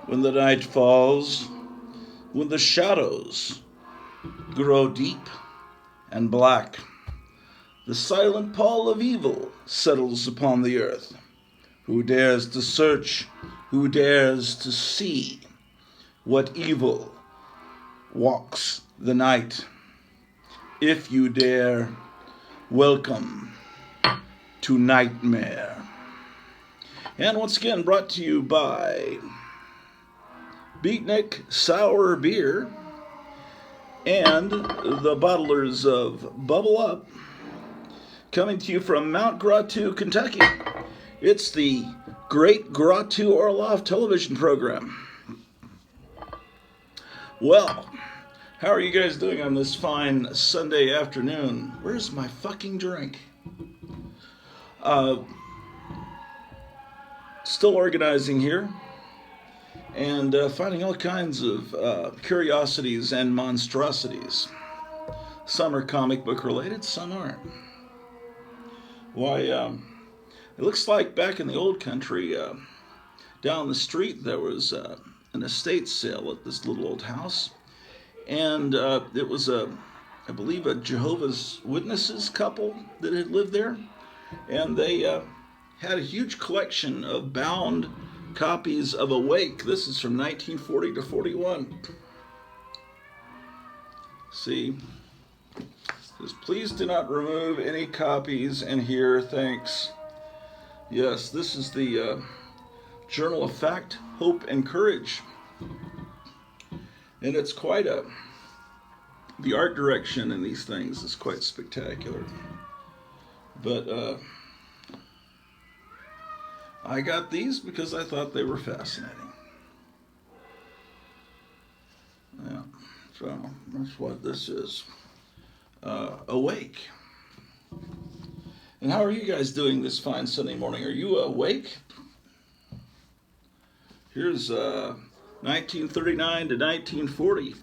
when the night falls, when the shadows grow deep and black, the silent pall of evil settles upon the earth. Who dares to search? Who dares to see what evil walks the night? If you dare, welcome to Nightmare. And once again, brought to you by Beatnik Sour Beer and the bottlers of Bubble Up, coming to you from Mount Gratu, Kentucky. It's the Great Gratu Orlov television program. Well, how are you guys doing on this fine Sunday afternoon? Where's my fucking drink? Still organizing here and finding all kinds of curiosities and monstrosities. Some are comic book related, some aren't. Why, it looks like back in the old country, down the street, there was an estate sale at this little old house. And it was, I believe, a Jehovah's Witnesses couple that had lived there. And they had a huge collection of bound copies of Awake. This is from 1940 to 41. See? It says, please do not remove any copies in here, thanks. Yes, this is the Journal of Fact, Hope, and Courage. And it's quite the art direction in these things is quite spectacular. But I got these because I thought they were fascinating. Yeah, so that's what this is. Awake. And how are you guys doing this fine Sunday morning? Are you awake? Here's 1939 to 1940.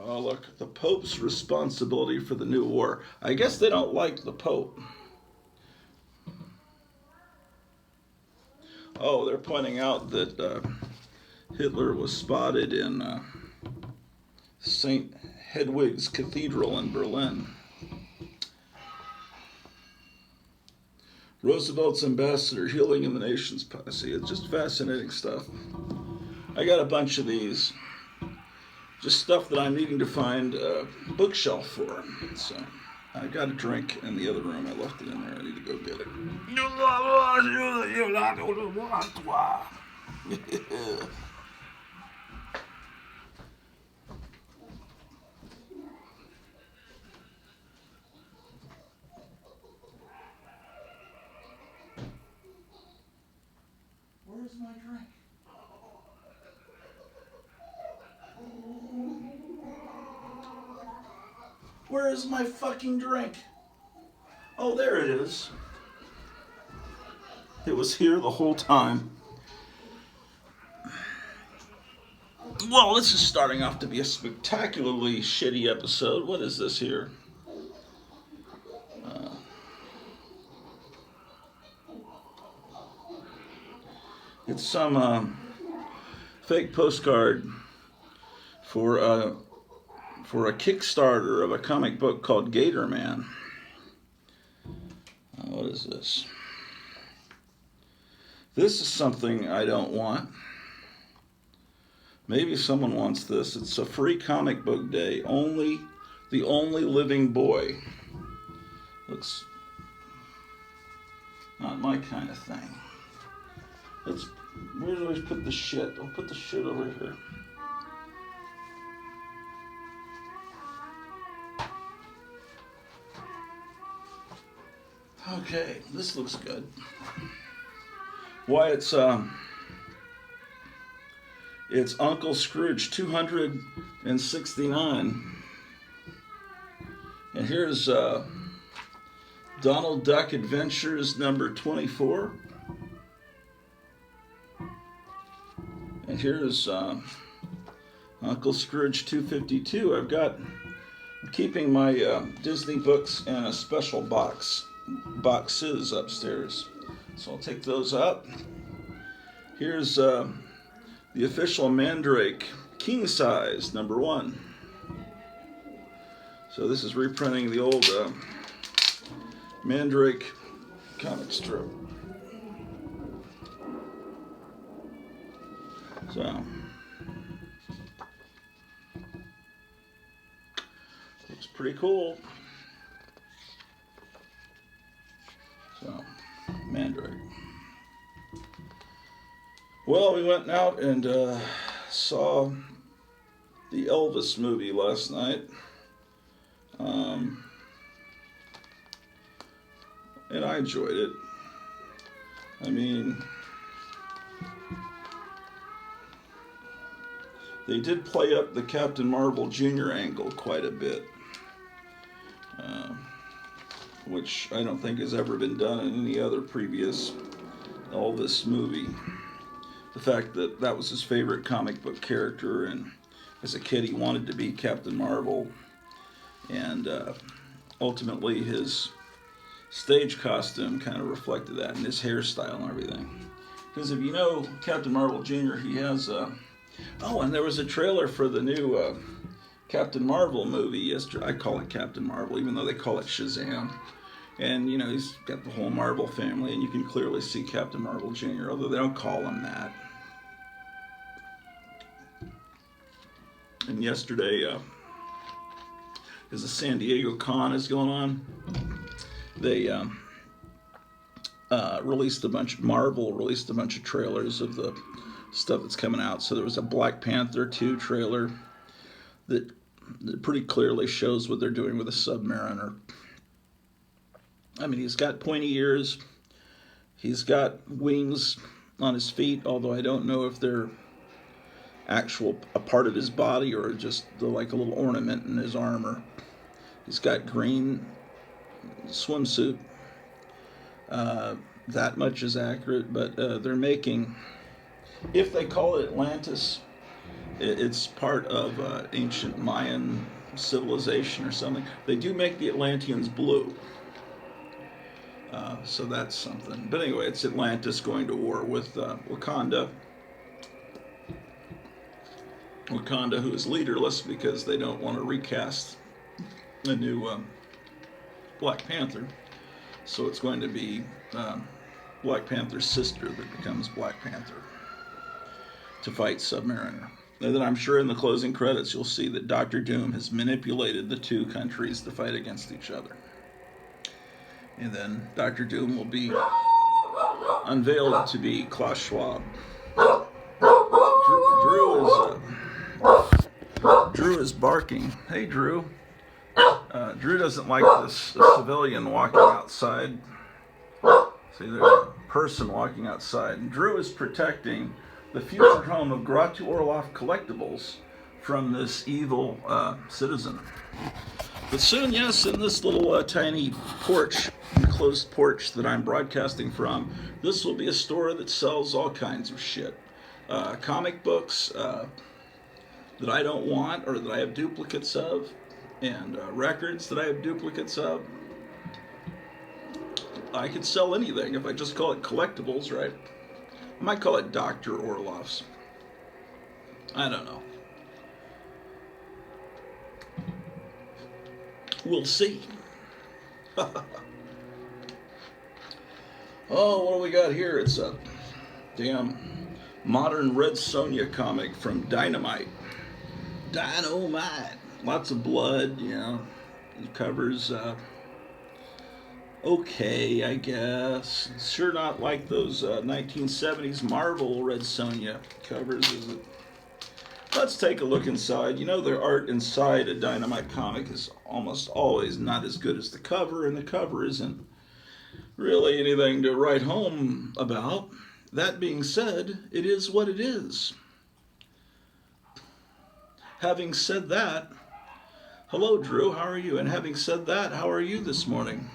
Oh, look, the Pope's responsibility for the new war. I guess they don't like the Pope. Oh, they're pointing out that Hitler was spotted in St. Hedwig's Cathedral in Berlin. Roosevelt's ambassador healing in the nation's posse. It's just fascinating stuff. I got a bunch of these. Just stuff that I'm needing to find a bookshelf for. So I got a drink in the other room. I left it in there. I need to go get it. Where's my drink? Where is my fucking drink? Oh, there it is. It was here the whole time. Well, this is starting off to be a spectacularly shitty episode. What is this here? It's some fake postcard for a Kickstarter of a comic book called Gator Man. What is this? This is something I don't want. Maybe someone wants this. It's a free comic book day. The only living boy. Looks not my kind of thing. Where do I put the shit? I'll put the shit over here. Okay, this looks good. Why, it's Uncle Scrooge 269. And here's Donald Duck Adventures number 24. And here's Uncle Scrooge 252. I'm keeping my Disney books in a special boxes upstairs. So I'll take those up. Here's the official Mandrake King Size #1. So this is reprinting the old Mandrake comic strip. So looks pretty cool. So Mandrake. Well, we went out and saw the Elvis movie last night. And I enjoyed it. I mean, they did play up the Captain Marvel Jr. angle quite a bit, which I don't think has ever been done in any other previous Elvis movie. The fact that that was his favorite comic book character, and as a kid he wanted to be Captain Marvel, and ultimately his stage costume kind of reflected that, and his hairstyle and everything. Because if you know Captain Marvel Jr., he has oh, and there was a trailer for the new Captain Marvel movie yesterday. I call it Captain Marvel, even though they call it Shazam. And, you know, he's got the whole Marvel family, and you can clearly see Captain Marvel Jr., although they don't call him that. And yesterday, as the San Diego Con is going on, they Marvel released a bunch of trailers of the stuff that's coming out. So there was a Black Panther 2 trailer that pretty clearly shows what they're doing with a Submariner. I mean, he's got pointy ears, he's got wings on his feet, although I don't know if they're a part of his body or just like a little ornament in his armor. He's got green swimsuit. That much is accurate, but they're making, if they call it Atlantis, it's part of ancient Mayan civilization or something. They do make the Atlanteans blue. So that's something. But anyway, it's Atlantis going to war with Wakanda. Wakanda, who is leaderless because they don't want to recast a new Black Panther. So it's going to be Black Panther's sister that becomes Black Panther to fight Submariner. And then I'm sure in the closing credits you'll see that Dr. Doom has manipulated the two countries to fight against each other. And then Dr. Doom will be unveiled to be Klaus Schwab. Drew is barking. Hey, Drew. Drew doesn't like this civilian walking outside. See, there's a person walking outside. And Drew is protecting the future home of Gratu Orloff Collectibles from this evil citizen. But soon, yes, in this little tiny porch, enclosed porch that I'm broadcasting from, this will be a store that sells all kinds of shit. Comic books that I don't want or that I have duplicates of, and records that I have duplicates of. I could sell anything if I just call it collectibles, right? I might call it Dr. Orloff's. I don't know. We'll see. Oh, what do we got here? It's a damn modern Red Sonja comic from Dynamite. Dynamite. Lots of blood, you know. It covers, okay, I guess. It's sure not like those 1970s Marvel Red Sonja covers, is it? Let's take a look inside. You know, the art inside a Dynamite comic is almost always not as good as the cover, and the cover isn't really anything to write home about. That being said, it is what it is. Having said that, hello, Drew, how are you? And having said that, how are you this morning?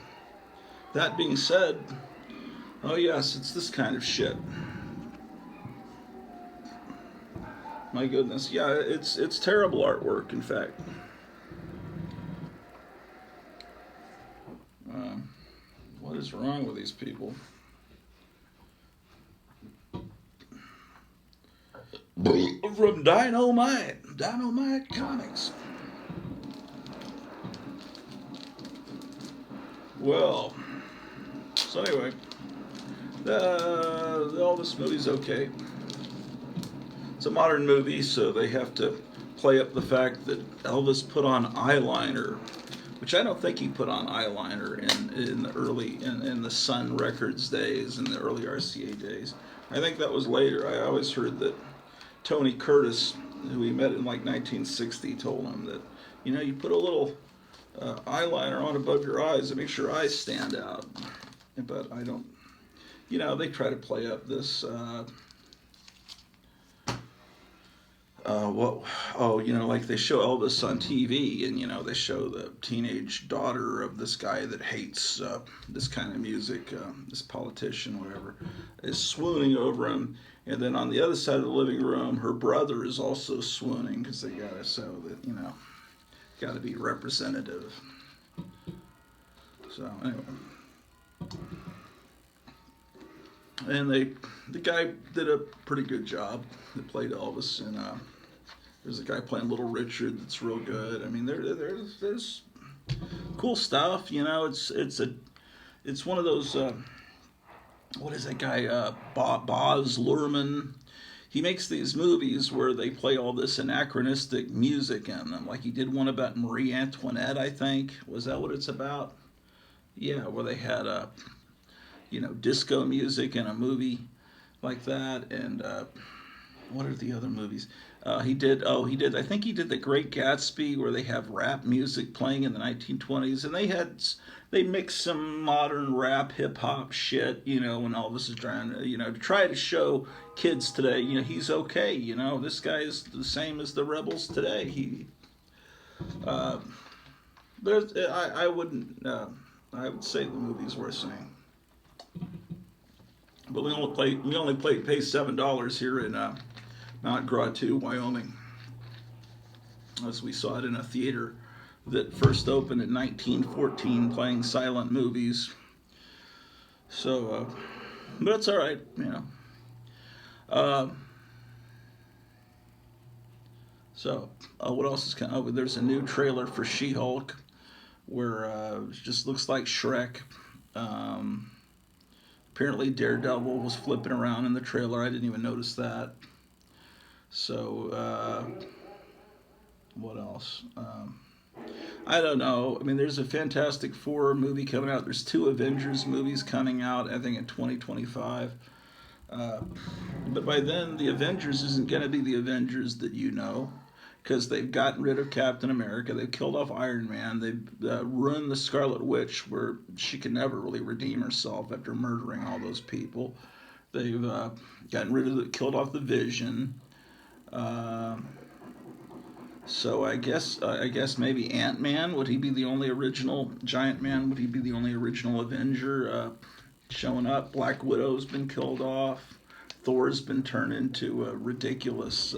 That being said, oh yes, it's this kind of shit. My goodness, yeah, it's terrible artwork, in fact. What is wrong with these people? from Dynamite Comics. Well, so anyway, the Elvis movie's okay. It's a modern movie, so they have to play up the fact that Elvis put on eyeliner, which I don't think he put on eyeliner in the early in the Sun Records days, in the early RCA days. I think that was later. I always heard that Tony Curtis, who he met in like 1960, told him that, you put a little eyeliner on above your eyes and makes your eyes stand out. But I don't, they try to play up this, like they show Elvis on TV, and they show the teenage daughter of this guy that hates this kind of music, this politician, whatever, is swooning over him, and then on the other side of the living room, her brother is also swooning because they gotta show that got to be representative. So anyway, and the guy did a pretty good job that played Elvis, and there's a guy playing Little Richard that's real good. I mean, there's cool stuff. It's one of those. What is that guy? Baz Luhrmann. He makes these movies where they play all this anachronistic music in them. Like he did one about Marie Antoinette, I think. Was that what it's about? Yeah, where they had disco music in a movie like that. And what are the other movies? He did. I think he did The Great Gatsby, where they have rap music playing in the 1920s, and they mixed some modern rap, hip hop shit. When Elvis is trying to, to try to show kids today, he's okay. This guy is the same as the rebels today. I wouldn't. I would say the movie's worth seeing. But we only pay $7 here in Mount Gratu, Wyoming, as we saw it in a theater that first opened in 1914, playing silent movies. So, but it's all right, what else is coming? Oh, there's a new trailer for She-Hulk, where it just looks like Shrek. Apparently Daredevil was flipping around in the trailer. I didn't even notice that. So, what else? I don't know. I mean, there's a Fantastic Four movie coming out. There's 2 Avengers movies coming out, I think, in 2025. But by then, the Avengers isn't going to be the Avengers that because they've gotten rid of Captain America. They've killed off Iron Man. They've ruined the Scarlet Witch, where she can never really redeem herself after murdering all those people. They've killed off the Vision. So I guess maybe Ant-Man, would he be the only original Giant Man? Would he be the only original Avenger showing up? Black Widow's been killed off. Thor's been turned into a ridiculous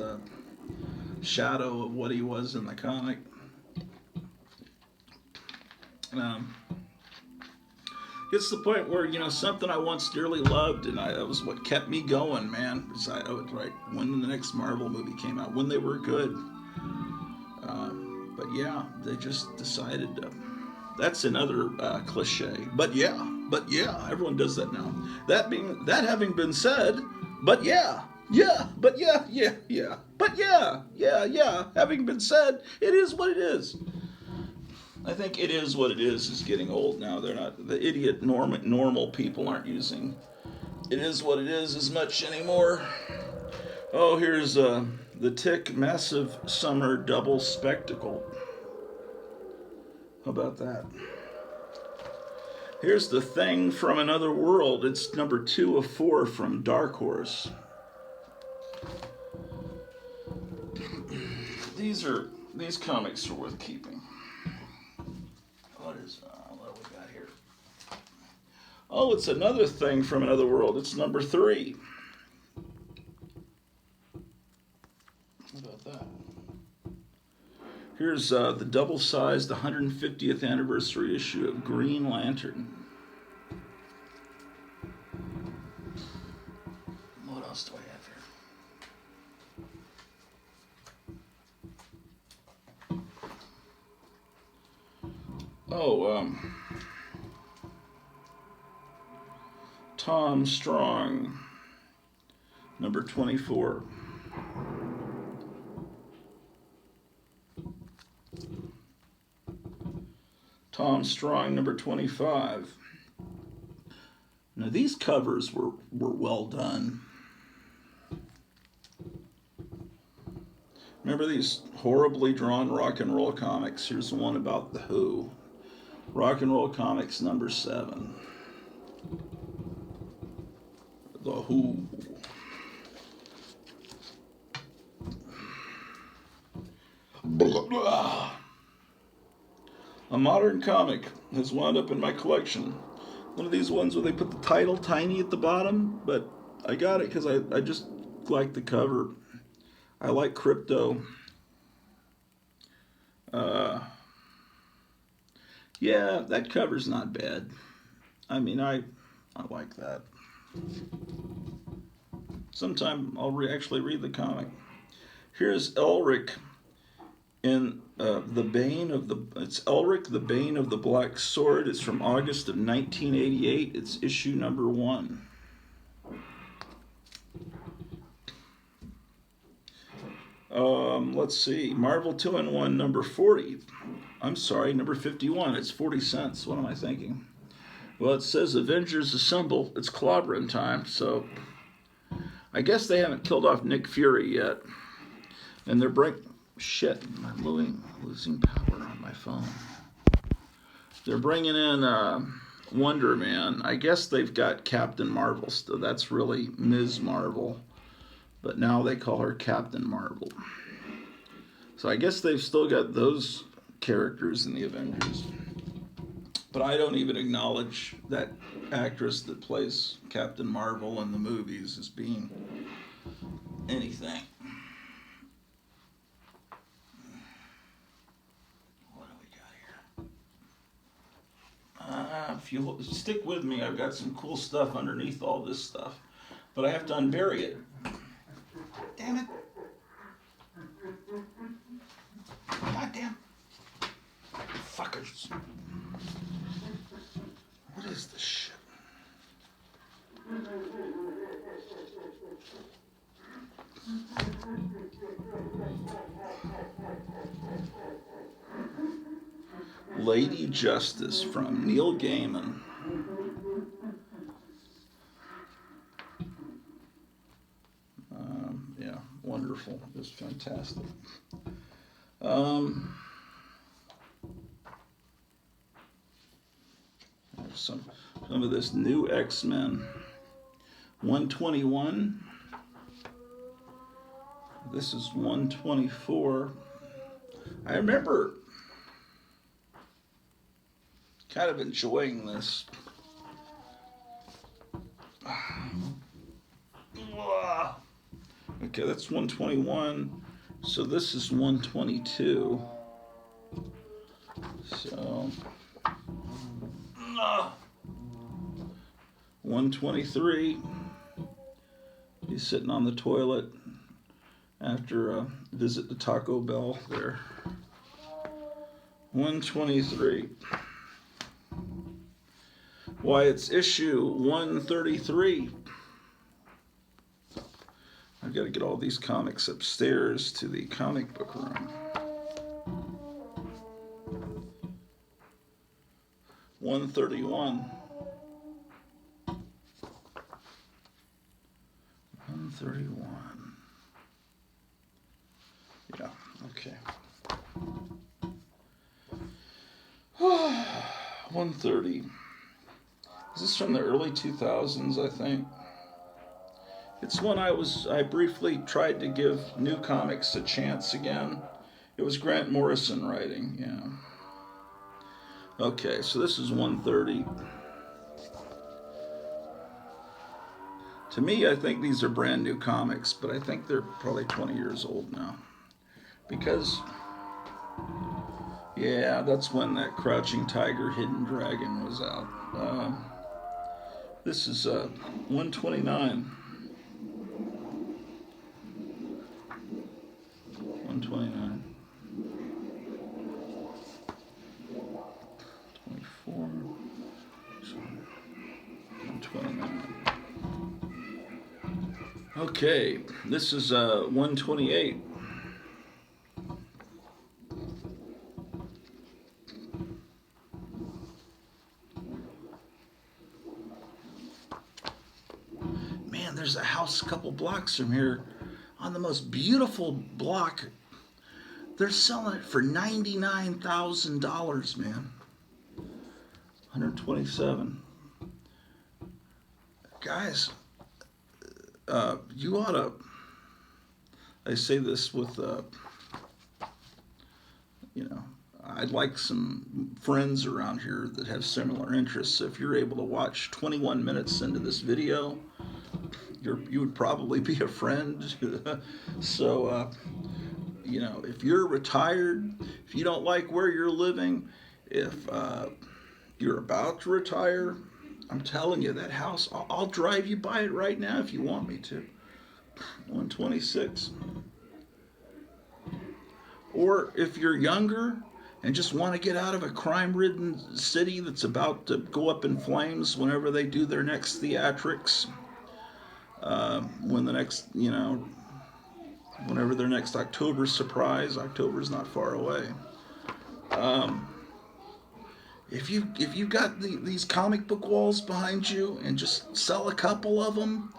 shadow of what he was in the comic. It's the point where something I once dearly loved, and that was what kept me going, man. Because I would write when the next Marvel movie came out, when they were good. But yeah, they just decided to. That's another cliche. But yeah, everyone does that now. That having been said, but yeah. But yeah. Having been said, it is what it is. I think it is what it is getting old now. They're not, the idiot normal people aren't using it is what it is as much anymore. Oh, here's the Tick Massive Summer Double Spectacle. How about that? Here's The Thing from Another World. It's number 2 of 4 from Dark Horse. These comics are worth keeping. What do we got here? Oh, it's another Thing from Another World. It's number 3. How about that? Here's the double-sized 150th anniversary issue of Green Lantern. What else do I have here? Oh, Tom Strong, number 24. Tom Strong, number 25. Now, these covers were well done. Remember these horribly drawn rock and roll comics? Here's one about The Who. Rock and Roll Comics number 7. The Who. Blah, blah. A modern comic has wound up in my collection. One of these ones where they put the title tiny at the bottom, but I got it because I just like the cover. I like Crypto. Yeah, that cover's not bad. I mean, I like that. Sometime I'll actually read the comic. Here's Elric in the Bane of the. It's Elric, the Bane of the Black Sword. It's from August of 1988. It's issue number 1. Let's see. Marvel 2-in-1 number 40. I'm sorry, number 51. It's 40 cents. What am I thinking? Well, it says Avengers Assemble. It's clobbering time, so I guess they haven't killed off Nick Fury yet. And they're shit, I'm losing power on my phone. They're bringing in Wonder Man. I guess they've got Captain Marvel still. That's really Ms. Marvel. But now they call her Captain Marvel. So I guess they've still got those characters in the Avengers. But I don't even acknowledge that actress that plays Captain Marvel in the movies as being anything. What do we got here? If you stick with me, I've got some cool stuff underneath all this stuff. But I have to unbury it. Damn it. Goddamn. Fuckers. What is this shit? Lady Justice from Neil Gaiman. Yeah, wonderful. Just fantastic. Some of this new X-Men. 121. This is 124. I remember kind of enjoying this. Okay, that's 121. So this is 122. So 123. He's sitting on the toilet after a visit to Taco Bell there. 123. Why, it's issue 133. I've got to get all these comics upstairs to the comic book room. 131. 131. Yeah, okay. 130. Is this from the early 2000s, I think? It's one I briefly tried to give New Comics a chance again. It was Grant Morrison writing, yeah. Okay, so this is 130. To me, I think these are brand new comics, but I think they're probably 20 years old now. Because, yeah, that's when that Crouching Tiger, Hidden Dragon was out. This is 129. 129. 129. Okay, this is 128. Man, there's a house a couple blocks from here on the most beautiful block. They're selling it for $99,000, man. 127. Guys, you ought to, I say this with, I'd like some friends around here that have similar interests. If you're able to watch 21 minutes into this video, you would probably be a friend. So, if you're retired, if you don't like where you're living, if you're about to retire, I'm telling you, that house, I'll drive you by it right now if you want me to. 126. Or if you're younger and just want to get out of a crime-ridden city that's about to go up in flames whenever they do their next theatrics, whenever their next October surprise, October's not far away. If you've got these comic book walls behind you and just sell a couple of them,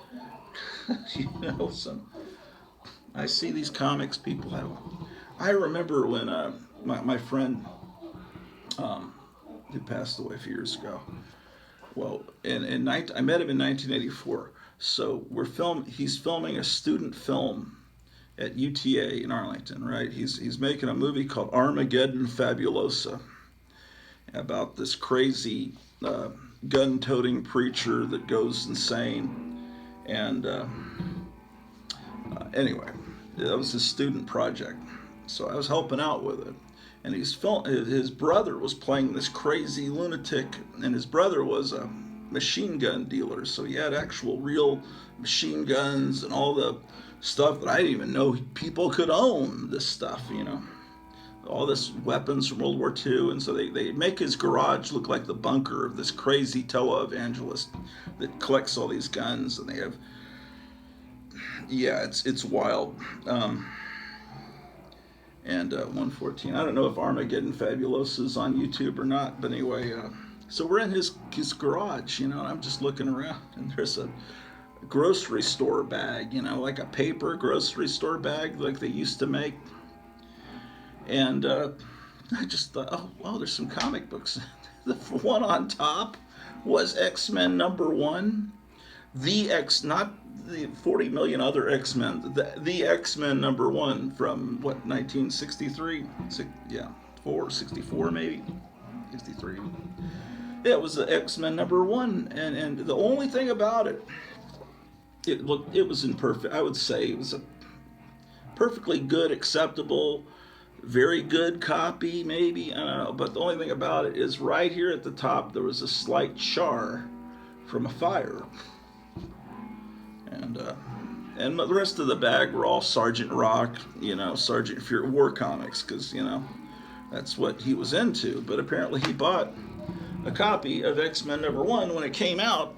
I see these comics people have. I remember when my friend who passed away a few years ago. Well, I met him in 1984. So he's filming a student film at UTA in Arlington, right? He's making a movie called Armageddon Fabulosa about this crazy gun-toting preacher that goes insane. And anyway, that was his student project. So I was helping out with it. And his brother was playing this crazy lunatic, and his brother was a machine gun dealer. So he had actual real machine guns and all the stuff that I didn't even know people could own, this stuff, all this weapons from World War II. And so they make his garage look like the bunker of this crazy televangelist that collects all these guns. And they have, it's wild. And 114. I don't know if Armageddon Fabulosa is on YouTube or not, but anyway, so we're in his garage, and I'm just looking around, and there's a grocery store bag, like a paper grocery store bag like they used to make. And I just thought, oh, wow, there's some comic books. The one on top was X-Men #1. Not the 40 million other X-Men. The X-Men #1 from, 1963? 64 maybe? 63. Yeah, it was the X-Men #1. And the only thing about it, it was imperfect. I would say it was a perfectly good, acceptable, very good copy, maybe. I don't know. But the only thing about it is right here at the top, there was a slight char from a fire. And the rest of the bag were all Sergeant Rock, Sergeant Fury war comics, because, that's what he was into. But apparently he bought a copy of X-Men #1 when it came out,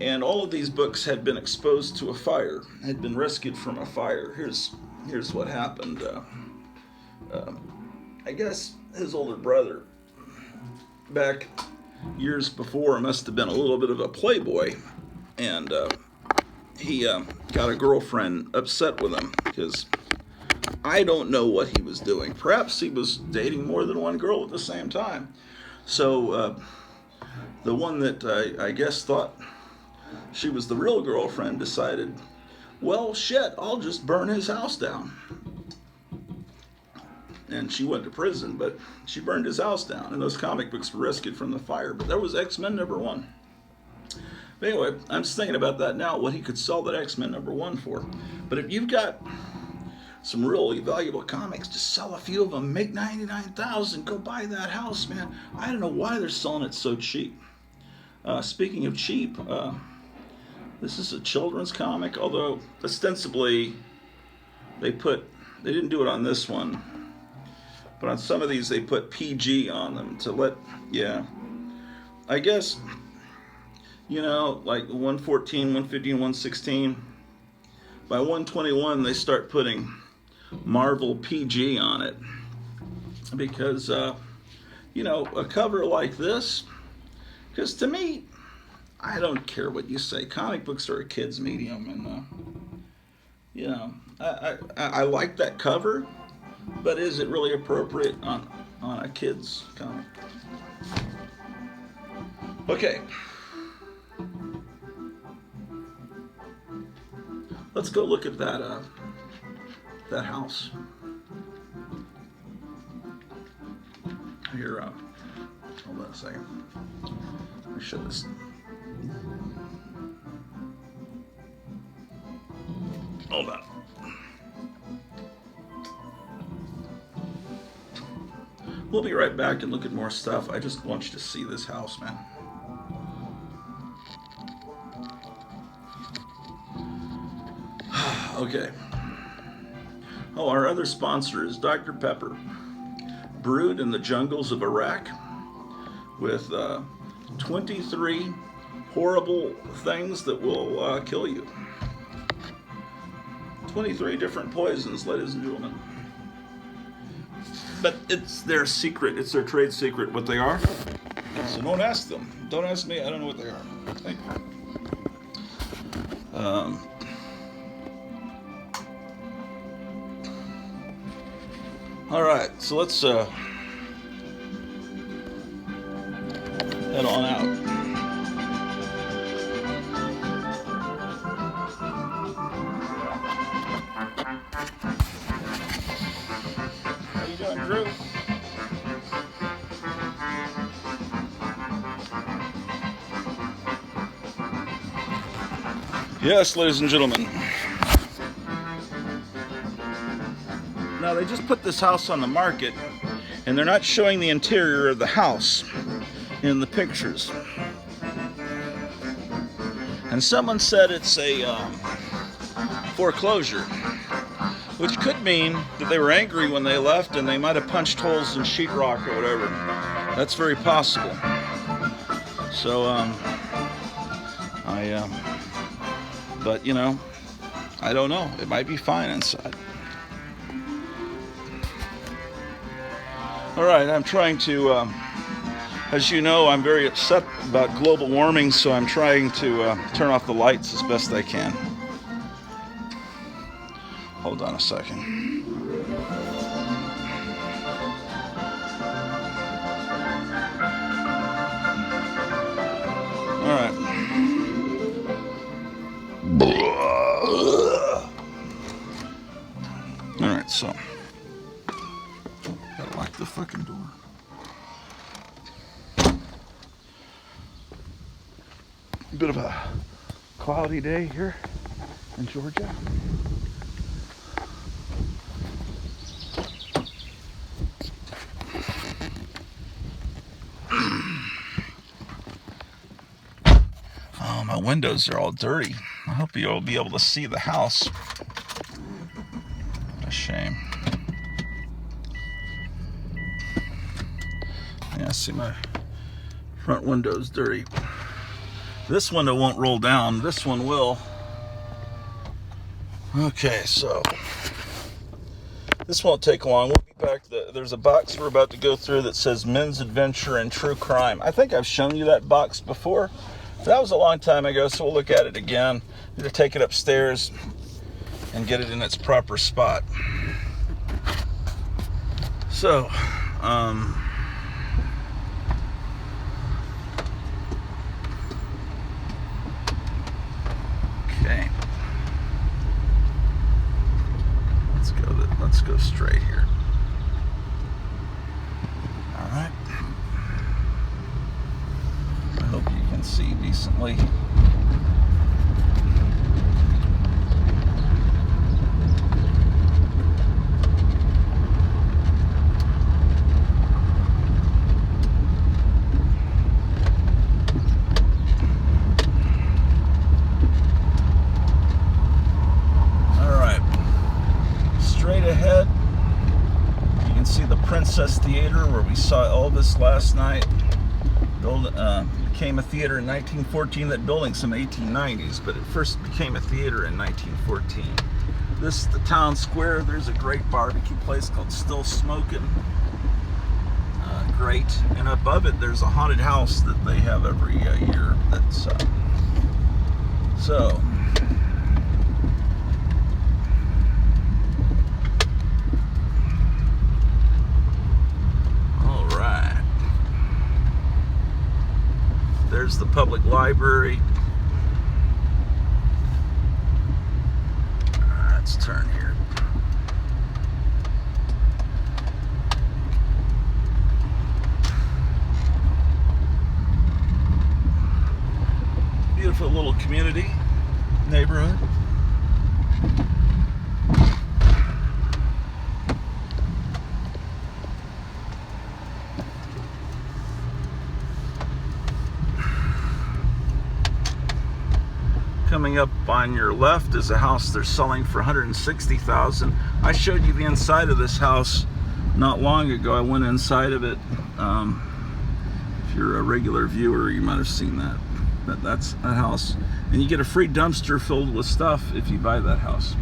and all of these books had been exposed to a fire, had been rescued from a fire. Here's what happened. I guess his older brother, back years before, must have been a little bit of a playboy, and he got a girlfriend upset with him because I don't know what he was doing. Perhaps he was dating more than one girl at the same time. So the one that I guess thought she was the real girlfriend decided, well, shit, I'll just burn his house down. And she went to prison, but she burned his house down, and those comic books were rescued from the fire. But there was X-Men #1. But anyway, I'm just thinking about that now, what he could sell that X-Men #1 for. But if you've got some really valuable comics, just sell a few of them, make $99,000, go buy that house, man. I don't know why they're selling it so cheap. Speaking of cheap, this is a children's comic, although ostensibly they didn't do it on this one, but on some of these they put PG on them to I guess You know, like 114, 115, 116. By 121, they start putting Marvel PG on it. Because, you know, a cover like this, because to me, I don't care what you say. Comic books are a kid's medium, and, you know, I like that cover, but is it really appropriate on a kid's comic? Okay. Let's go look at that house. Here, hold on a second. Let me show this. Hold on. We'll be right back and look at more stuff. I just want you to see this house, man. Okay. Oh, our other sponsor is Dr. Pepper, brewed in the jungles of Iraq with 23 horrible things that will kill you. 23 different poisons, ladies and gentlemen. But it's their secret. It's their trade secret what they are. So don't ask them. Don't ask me. I don't know what they are. Thank you. All right, so let's head on out. How you doing, Drew? Yes, ladies and gentlemen. Now, they just put this house on the market, and they're not showing the interior of the house in the pictures. And someone said it's a foreclosure, which could mean that they were angry when they left and they might have punched holes in sheetrock or whatever. That's very possible. So, but you know, I don't know. It might be fine inside. All right, I'm trying to, as you know, I'm very upset about global warming, so I'm trying to turn off the lights as best I can. Hold on a second. All right. All right, so. Gotta lock the fucking door. A bit of a cloudy day here in Georgia. Oh, my windows are all dirty. I hope you'll be able to see the house. What a shame. Yeah, see, my front window's dirty. This window won't roll down. This one will. Okay, so this won't take long. We'll be back. There's a box we're about to go through that says Men's Adventure and True Crime. I think I've shown you that box before. That was a long time ago, so we'll look at it again. Need to take it upstairs and get it in its proper spot. So, okay. Let's go straight here. All right. I hope you can see decently. Princess Theater, where we saw Elvis last night. The old became a theater in 1914. That building some 1890s, but it first became a theater in 1914. This is the town square. There's a great barbecue place called Still Smokin'. Great. And above it, there's a haunted house that they have every year. That's so. All right. There's the public library. Let's turn here. Beautiful little community, neighborhood. Coming up on your left is a house they're selling for $160,000. I showed you the inside of this house not long ago. I went inside of it. If you're a regular viewer, you might have seen that. But that's a house, and you get a free dumpster filled with stuff if you buy that house.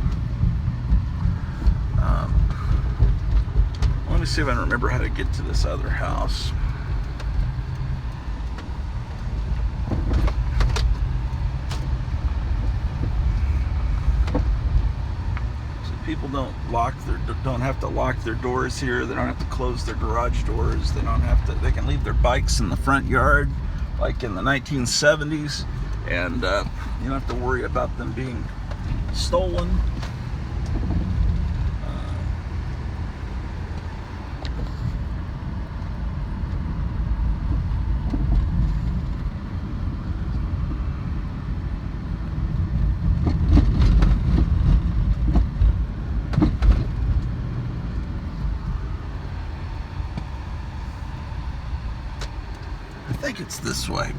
Let me see if I can remember how to get to this other house. So people don't have to lock their doors here. They don't have to close their garage doors. They can leave their bikes in the front yard, like in the 1970s, and you don't have to worry about them being stolen. I think it's this way.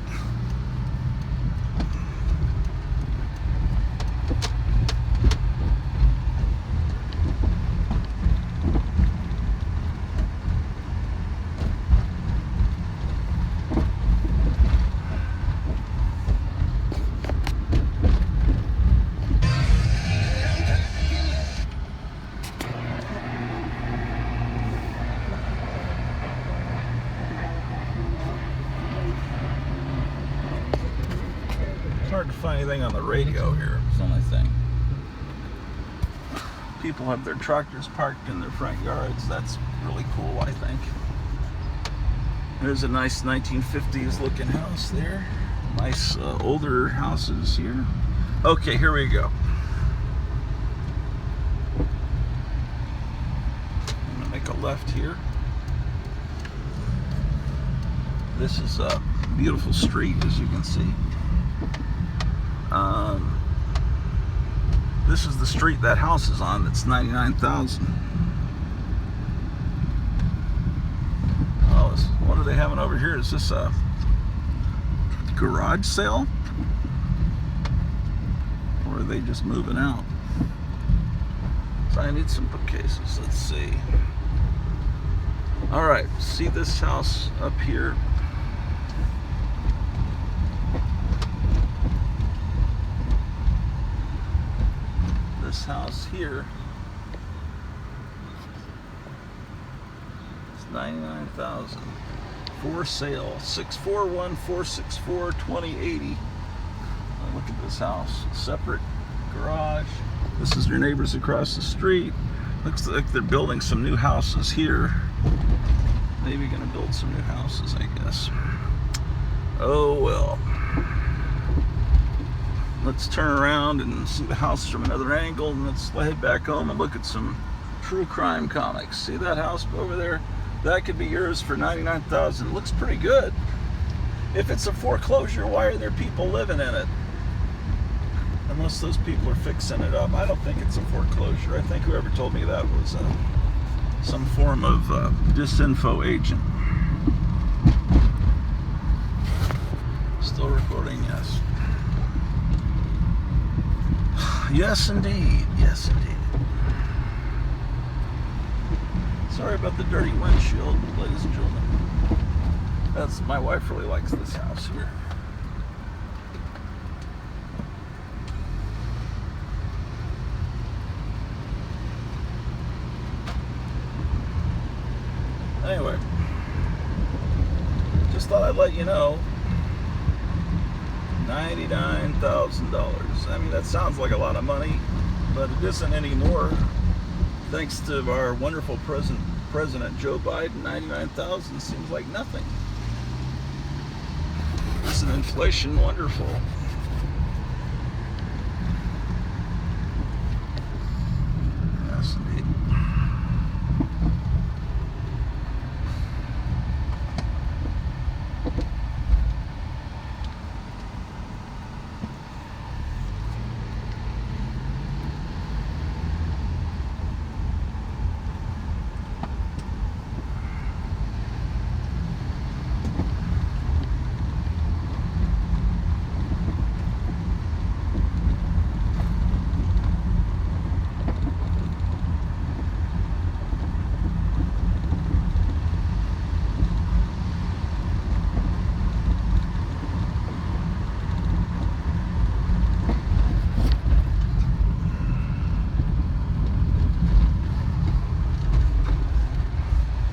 Hard to find anything on the radio here. It's the only thing. People have their tractors parked in their front yards. That's really cool, I think. There's a nice 1950s looking house there. Nice older houses here. Okay, here we go. I'm gonna make a left here. This is a beautiful street, as you can see. This is the street that house is on. That's $99,000. Oh, what are they having over here? Is this a garage sale? Or are they just moving out? So I need some bookcases. Let's see. All right, see this house up here? This house here is $99,000 for sale. 641-464-2080. Look at this house. Separate garage. This is your neighbors across the street. Looks like they're building some new houses here. Maybe gonna build some new houses, I guess. Oh well. Let's turn around and see the house from another angle, and let's head back home and look at some true crime comics. See that house over there? That could be yours for $99,000. It looks pretty good. If it's a foreclosure, why are there people living in it? Unless those people are fixing it up. I don't think it's a foreclosure. I think whoever told me that was some form of disinfo agent. Still recording, yes. Yes, indeed. Yes, indeed. Sorry about the dirty windshield, ladies and gentlemen. My wife really likes this house here. let you know, $99,000. I mean, that sounds like a lot of money, but it isn't anymore. Thanks to our wonderful President Joe Biden, 99,000 seems like nothing. Isn't inflation wonderful? Yes, indeed.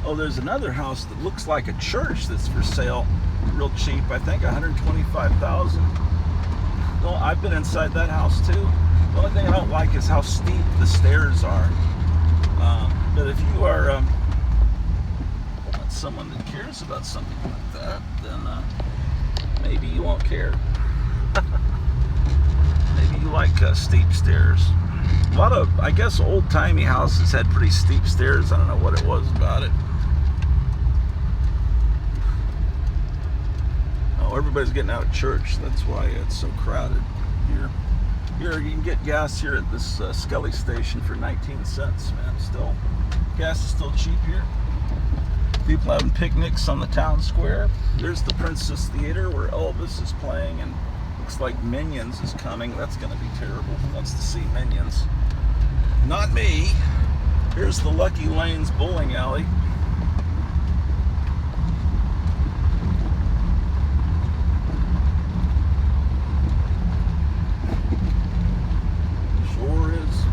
Oh, there's another house that looks like a church that's for sale, real cheap. I think $125,000. Well, I've been inside that house too. The only thing I don't like is how steep the stairs are. But if you are someone that cares about something like that, then maybe you won't care. Maybe you like steep stairs. A lot of, I guess, old-timey houses had pretty steep stairs. I don't know what it was about it. Oh, everybody's getting out of church. That's why it's so crowded here. Here, you can get gas here at this Scully station for 19 cents, man. Still, gas is still cheap here. People having picnics on the town square. There's the Princess Theater where Elvis is playing, and looks like Minions is coming. That's going to be terrible. Who wants to see Minions? Not me. Here's the Lucky Lanes bowling alley. Sure is.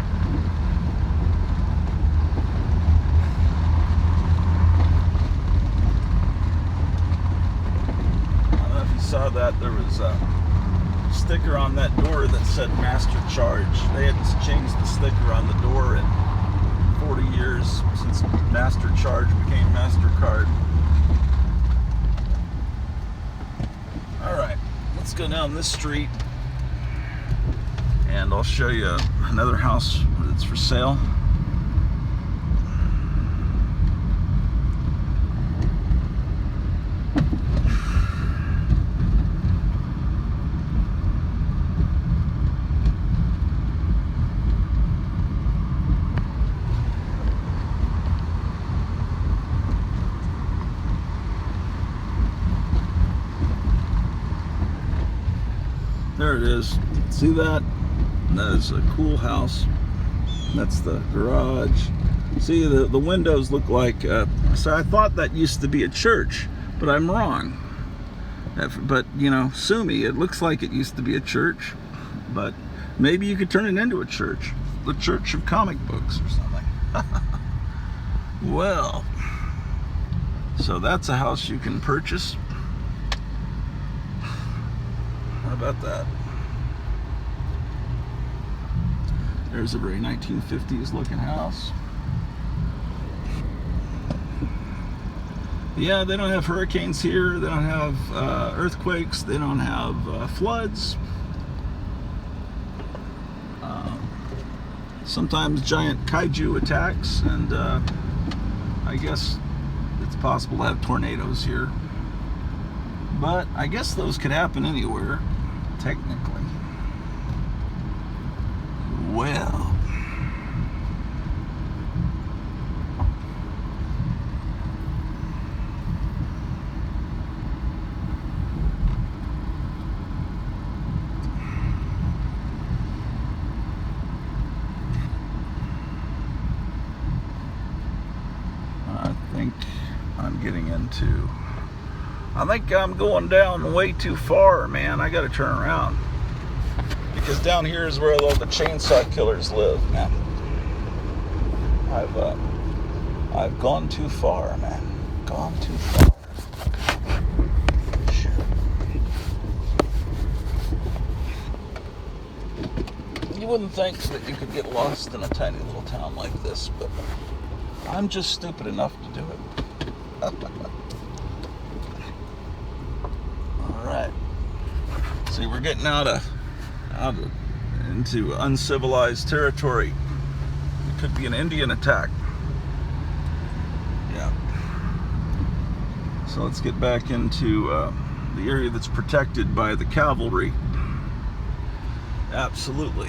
I don't know if you saw that. There was a sticker on that door that said Master Charge. They hadn't changed the sticker on the door in 40 years since Master Charge became MasterCard. Alright, let's go down this street and I'll show you another house that's for sale. There it is. See that? That is a cool house. That's the garage. See, the windows look like... so I thought that used to be a church, but I'm wrong. But, you know, sue me. It looks like it used to be a church, but maybe you could turn it into a church. The Church of Comic Books or something. Well, so that's a house you can purchase. How about that? There's a very 1950s looking house. Yeah, they don't have hurricanes here. They don't have earthquakes. They don't have floods. Sometimes giant kaiju attacks, and I guess it's possible to have tornadoes here. But I guess those could happen anywhere, technically. Well, I think I'm going down way too far, man. I gotta turn around. Because down here is where all the chainsaw killers live, man. I've gone too far, man. Gone too far. You wouldn't think that you could get lost in a tiny little town like this, but I'm just stupid enough to do it. Alright. See, we're getting out into uncivilized territory. It could be an Indian attack. Yeah. So let's get back into the area that's protected by the cavalry. Absolutely.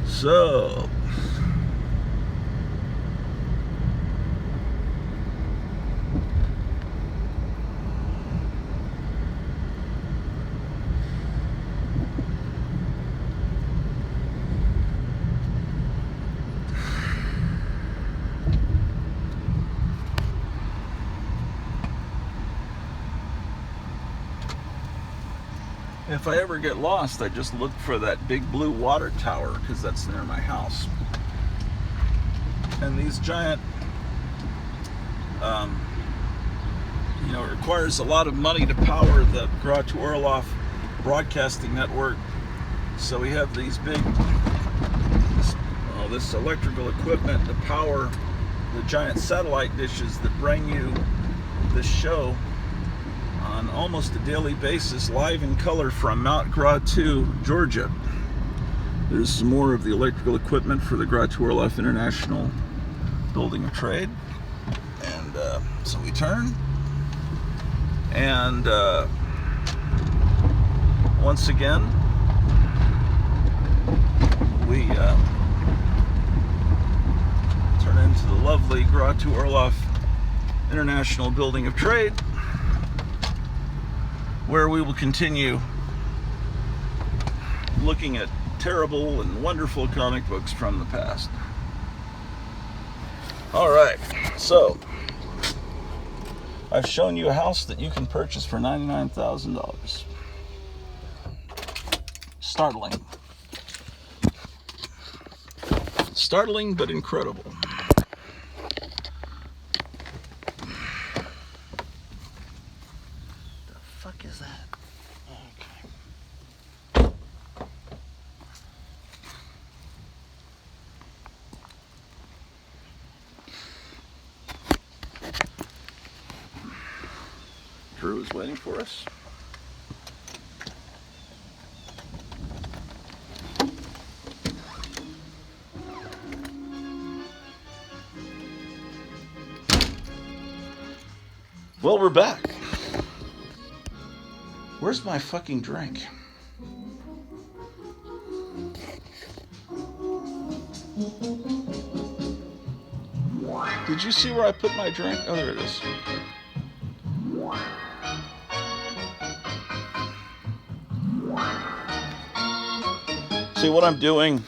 So, if I ever get lost, I just look for that big blue water tower, because that's near my house. And these giant, it requires a lot of money to power the Gratu Orlov broadcasting network. So we have these big, this electrical equipment to power the giant satellite dishes that bring you this show on almost a daily basis, live in color from Mount Gratu, Georgia. There's some more of the electrical equipment for the Gratu Orlov International Building of Trade. And so we turn, and once again, we turn into the lovely Gratu Orlov International Building of Trade, where we will continue looking at terrible and wonderful comic books from the past. Alright, so I've shown you a house that you can purchase for $99,000. Startling. Startling, but incredible. The fuck is that? Okay. Drew is waiting for us. Well, we're back. Where's my fucking drink? Did you see where I put my drink? Oh, there it is. See, what I'm doing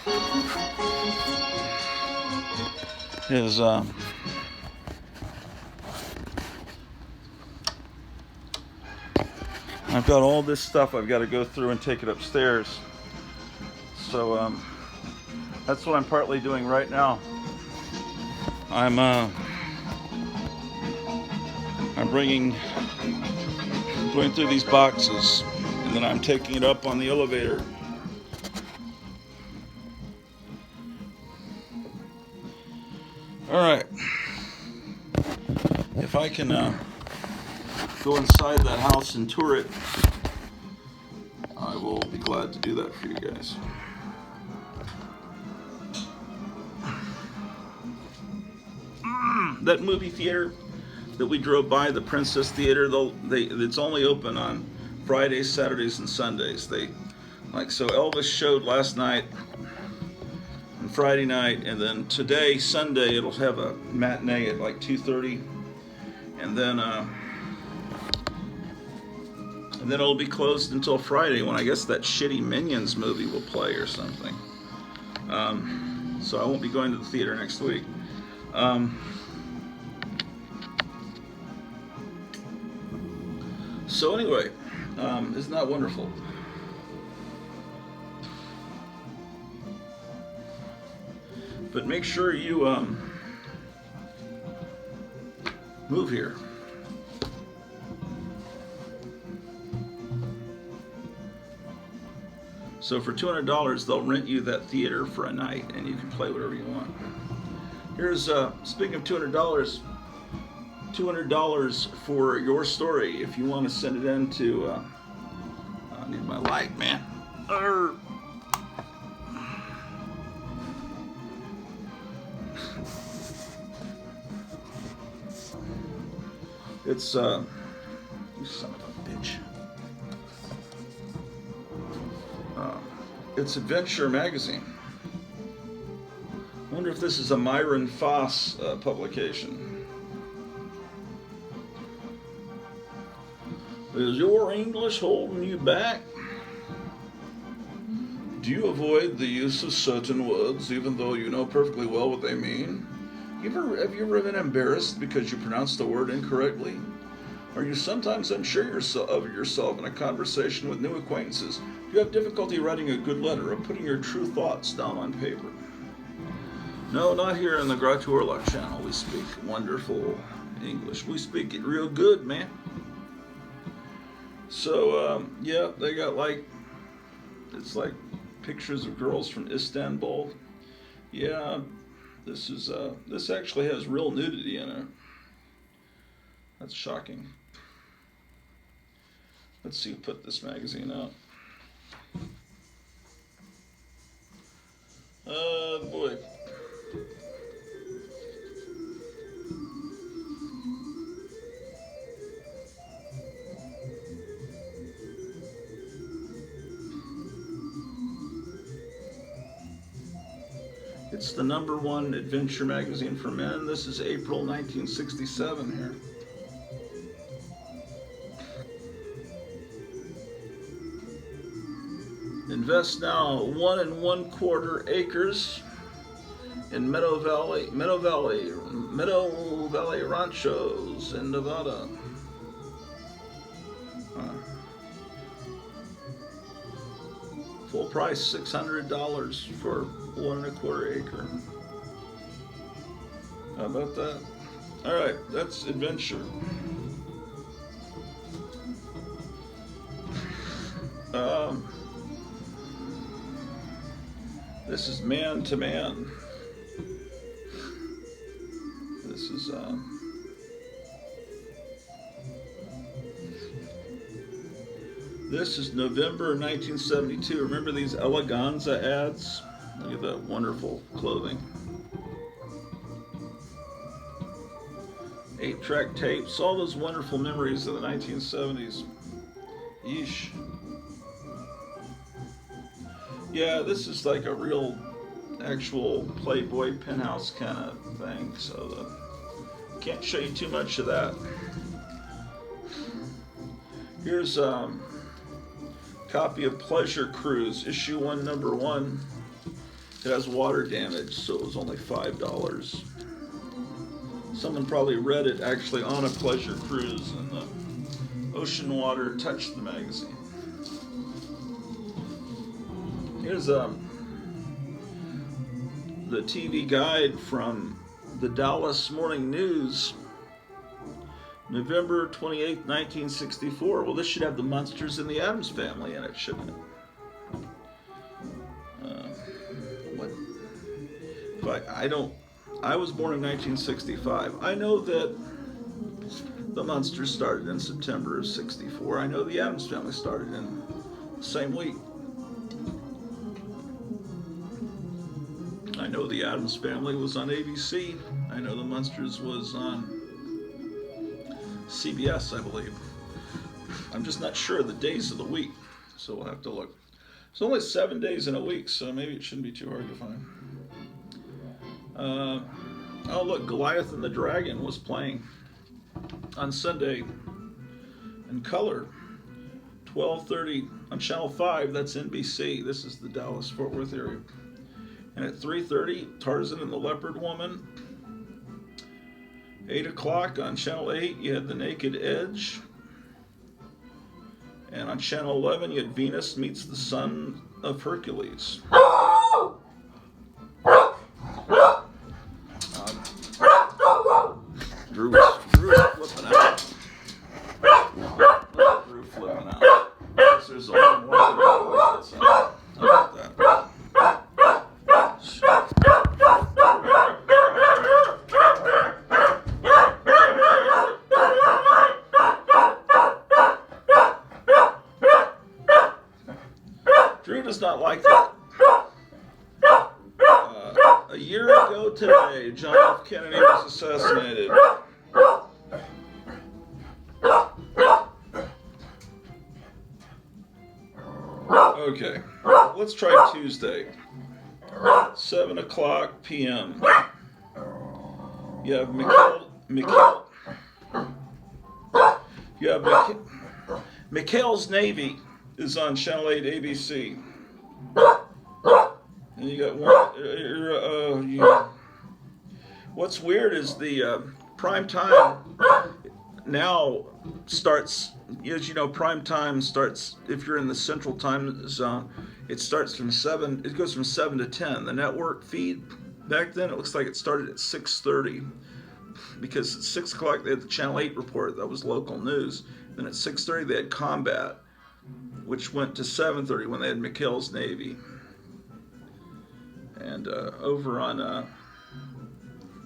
is I've got all this stuff I've got to go through and take it upstairs. So that's what I'm partly doing right now. I'm going through these boxes, and then I'm taking it up on the elevator. All right. If I can go inside that house and tour it, I will be glad to do that for you guys. That movie theater that we drove by, the Princess Theater, it's only open on Fridays, Saturdays, and Sundays. So Elvis showed last night and Friday night, and then today, Sunday, it'll have a matinee at like 2:30, and then it'll be closed until Friday, when I guess that shitty Minions movie will play or something. So I won't be going to the theater next week. So anyway, isn't that wonderful? But make sure you move here. So for $200, they'll rent you that theater for a night, and you can play whatever you want. Here's, speaking of $200, $200 for your story. If you want to send it in to, I need my light, man. It's, you son of a bitch. It's Adventure Magazine. I wonder if this is a Myron Foss publication. Is your English holding you back? Do you avoid the use of certain words even though you know perfectly well what they mean? Have you ever been embarrassed because you pronounced a word incorrectly? Are you sometimes unsure of yourself in a conversation with new acquaintances? Do you have difficulty writing a good letter or putting your true thoughts down on paper? No, not here in the Groucho Orlock channel. We speak wonderful English. We speak it real good, man. So, yeah, they got it's like pictures of girls from Istanbul. Yeah, this actually has real nudity in it. That's shocking. Let's see who put this magazine out. Boy. It's the #1 adventure magazine for men. This is April 1967 here. Invest now 1 1/4 acres in Meadow Valley Ranchos in Nevada. Full price $600 for 1 1/4 acre. How about that? All right, that's adventure. This is Man to Man. This is November 1972. Remember these Eleganza ads? Look at that wonderful clothing. 8-track tapes, all those wonderful memories of the 1970s. Yeesh. Yeah, this is like a real, actual Playboy penthouse kind of thing, so can't show you too much of that. Here's copy of Pleasure Cruise, issue 1, number 1. It has water damage, so it was only $5. Someone probably read it actually on a pleasure cruise, and the ocean water touched the magazine. Here's the TV guide from the Dallas Morning News, November 28, 1964. Well, this should have the Munsters and the Addams Family in it, shouldn't it? I was born in 1965. I know that the Munsters started in September of '64. I know the Addams Family started in the same week. I know the Addams Family was on ABC. I know the Munsters was on CBS, I believe. I'm just not sure of the days of the week, so we'll have to look. It's only 7 days in a week, so maybe it shouldn't be too hard to find. Oh look, Goliath and the Dragon was playing on Sunday in color, 12:30 on Channel 5. That's NBC. This is the Dallas-Fort Worth area. And at 3:30, Tarzan and the Leopard Woman. 8 o'clock on Channel 8, you had The Naked Edge. And on Channel 11, you had Venus Meets the Son of Hercules. Drew flipping out. Drew flipping out. I guess there's only one thing I like that sound. does not like that. A year ago today, John F. Kennedy was assassinated. Okay, let's try Tuesday. 7 o'clock p.m. You have McHale's Navy is on Channel 8 ABC. And you got one. What's weird is the prime time now starts. As you know, prime time starts if you're in the Central Time Zone. It starts from 7. It goes from 7 to 10. The network feed back then, it looks like it started at 6:30, because at 6 o'clock they had the Channel 8 report. That was local news. Then at 6:30 they had Combat, which went to 7:30 when they had McHale's Navy. And over on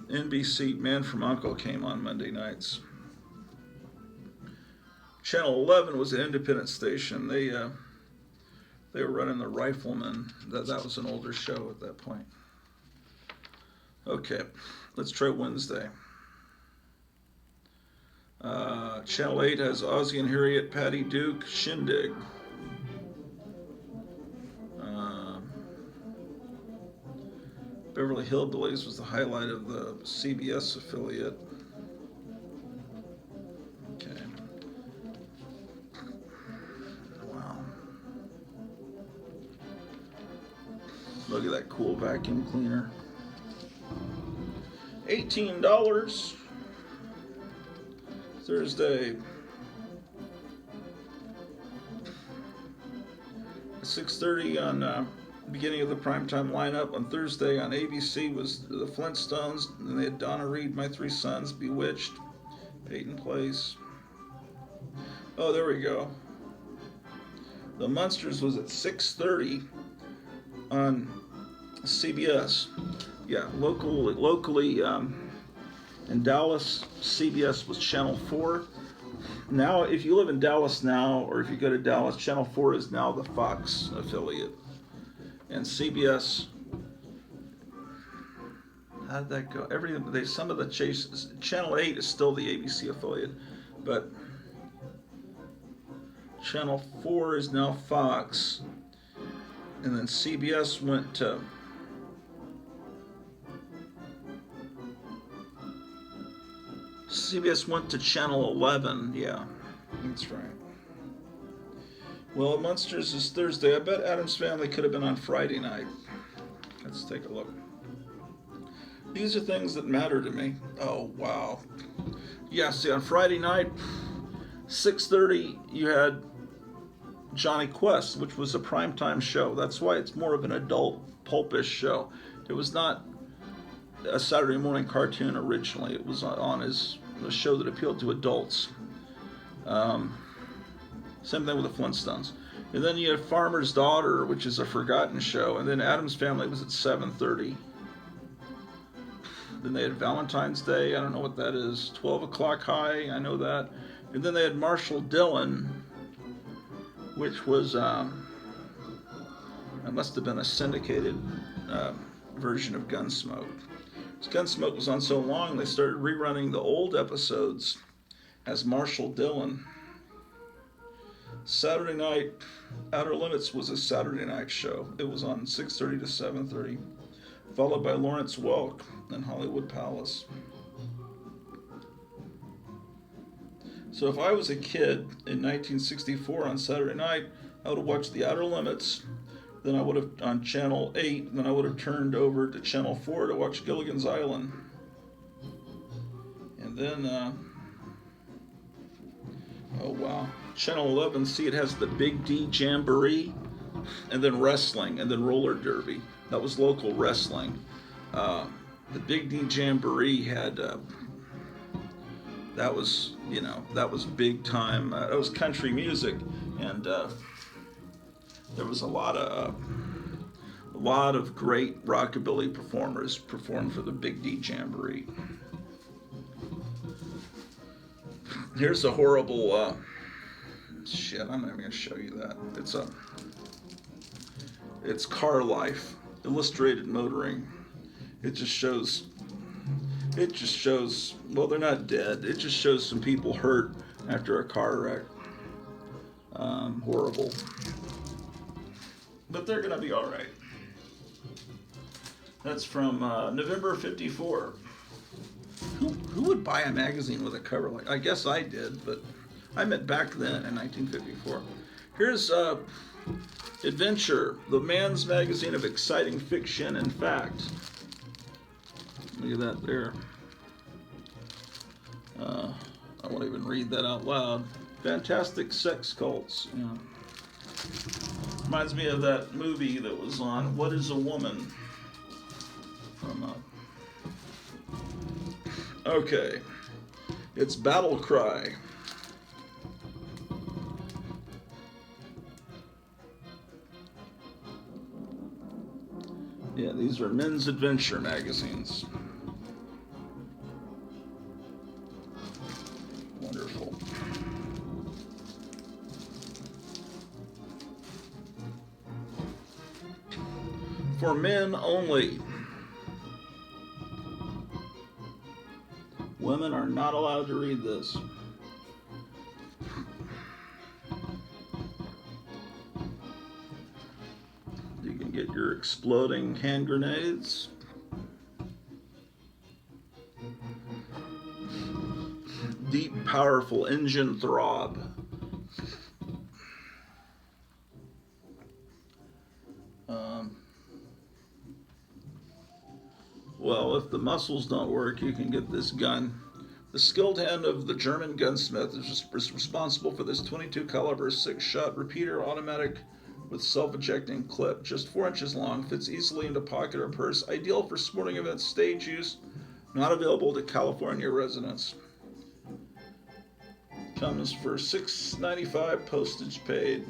NBC, Man from U.N.C.L.E. came on Monday nights. Channel 11 was an independent station. They were running The Rifleman. That was an older show at that point. Okay, let's try Wednesday. Channel 8 has Ozzie and Harriet, Patty Duke, Shindig. Beverly Hillbillies was the highlight of the CBS affiliate. Okay. Wow. Look at that cool vacuum cleaner. $18. Thursday. 6:30 on beginning of the primetime lineup. On Thursday on ABC was the Flintstones. Then they had Donna Reed, My Three Sons, Bewitched, Peyton Place. Oh, there we go. The Munsters was at 6:30 on CBS. Yeah, locally in Dallas, CBS was Channel 4. Now, if you live in Dallas now, or if you go to Dallas, Channel 4 is now the Fox affiliate. And CBS, how did that go? Some of the chases. Channel 8 is still the ABC affiliate, but Channel 4 is now Fox. And then CBS went to Channel 11. Yeah, that's right. Well, Munsters is Thursday. I bet Addams Family could have been on Friday night. Let's take a look. These are things that matter to me. Oh, wow. Yeah, see, on Friday night, 6:30, you had Johnny Quest, which was a primetime show. That's why it's more of an adult, pulpish show. It was not a Saturday morning cartoon originally. It was on a show that appealed to adults. Same thing with the Flintstones. And then you had Farmer's Daughter, which is a forgotten show. And then Addams Family was at 7:30. Then they had Valentine's Day. I don't know what that is. 12 o'clock high. I know that. And then they had Marshall Dillon, which was, that must have been a syndicated version of Gunsmoke. Gunsmoke was on so long, they started rerunning the old episodes as Marshall Dillon. Saturday night, Outer Limits was a Saturday night show. It was on 6:30 to 7:30, followed by Lawrence Welk and Hollywood Palace. So if I was a kid in 1964 on Saturday night, I would have watched the Outer Limits. Then I would have on Channel 8. Then I would have turned over to Channel 4 to watch Gilligan's Island. And then, oh wow, Channel 11. See, it has the Big D Jamboree, and then wrestling, and then roller derby. That was local wrestling. The Big D Jamboree had. That was big time. That was country music, and there was a lot of great rockabilly performers performed for the Big D Jamboree. Here's a horrible shit. I'm not even gonna show you that. It's Car Life, Illustrated Motoring. It just shows. Well, they're not dead. It just shows some people hurt after a car wreck. Horrible. But they're gonna be all right. That's from November '54. Who would buy a magazine with a cover like? I guess I did, but I meant back then in 1954. Here's Adventure, the man's magazine of exciting fiction and fact. Look at that there. I won't even read that out loud. Fantastic sex cults. Yeah. Reminds me of that movie that was on What is a Woman? From okay. It's Battle Cry. Yeah, these are men's adventure magazines. Wonderful. For men only. Women are not allowed to read this. You can get your exploding hand grenades. Deep, powerful engine throb. Well, if the muscles don't work, you can get this gun. The skilled hand of the German gunsmith is responsible for this 22 caliber 6-shot repeater automatic with self-ejecting clip, just 4 inches long, fits easily into pocket or purse, ideal for sporting events, stage use, not available to California residents. Comes for $6.95, postage paid.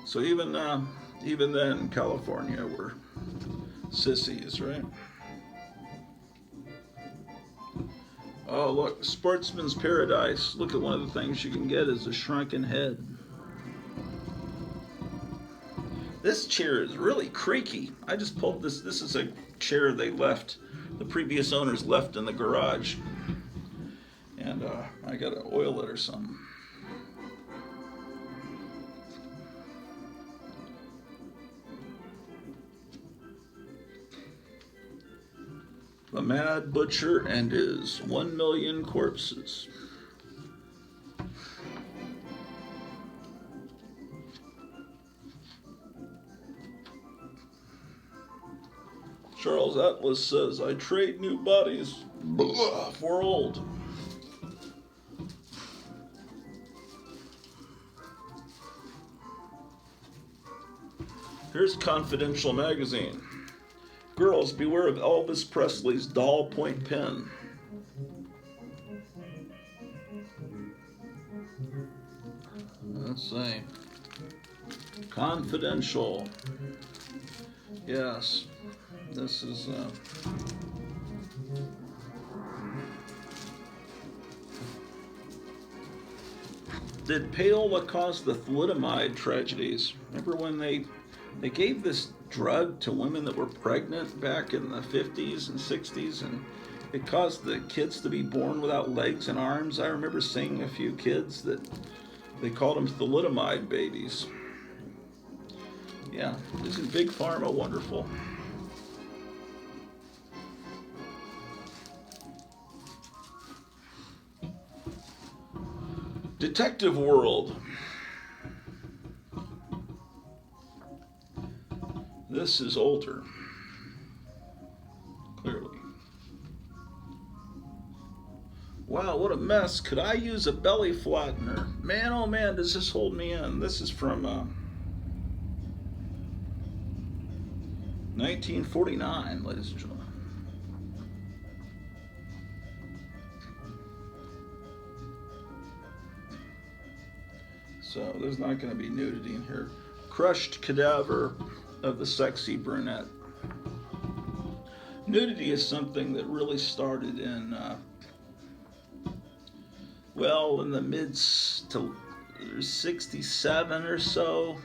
So even then, California were sissies, right? Oh, look, Sportsman's Paradise. Look at one of the things you can get is a shrunken head. This chair is really creaky. I just pulled this. This is a chair they left, the previous owners left in the garage. And I gotta oil it or something. The Mad Butcher and his 1 million corpses. Charles Atlas says, I trade new bodies for old. Here's Confidential magazine. Girls, beware of Elvis Presley's doll point pen. Let's see. Confidential. Yes. This is Did payola cause the thalidomide tragedies? Remember when they gave this drug to women that were pregnant back in the 50s and 60s, and it caused the kids to be born without legs and arms? I remember seeing a few kids that they called them thalidomide babies. Yeah, isn't Big Pharma wonderful? Detective World. This is older, clearly. Wow, what a mess. Could I use a belly flattener? Man, oh man, does this hold me in? This is from 1949, ladies and gentlemen. So there's not going to be nudity in here. Crushed cadaver of the sexy brunette. Nudity is something that really started in, in the mid to 67 or so.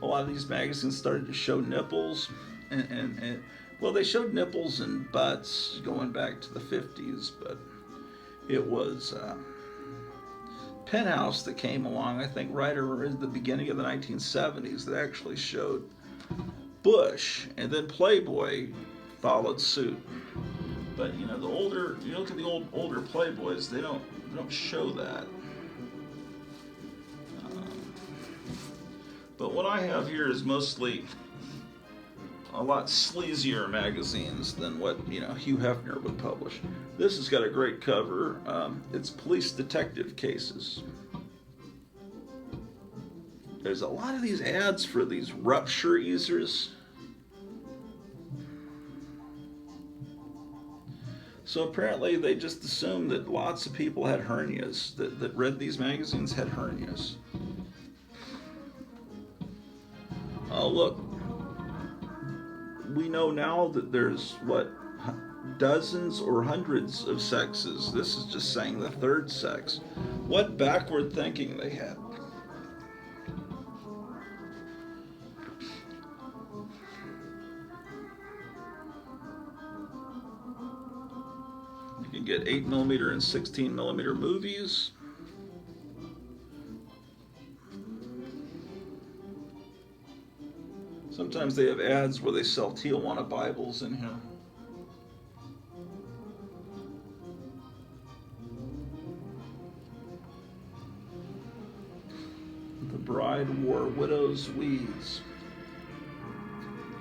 a lot of these magazines started to show nipples, and well, they showed nipples and butts going back to the 50s, but it was Penthouse that came along, I think, right around the beginning of the 1970s, that actually showed Bush, and then Playboy followed suit. But you know, the older you look at the older Playboys, they don't show that. But what I have here is mostly a lot sleazier magazines than what Hugh Hefner would publish. This has got a great cover. It's police detective cases. There's a lot of these ads for these rupture easers. So apparently they just assumed that lots of people had hernias, that read these magazines had hernias. Oh, look. We know now that there's, dozens or hundreds of sexes. This is just saying the third sex. What backward thinking they had. You can get 8mm and 16mm movies. Sometimes they have ads where they sell Tijuana Bibles in here. The Bride Wore Widow's Weeds.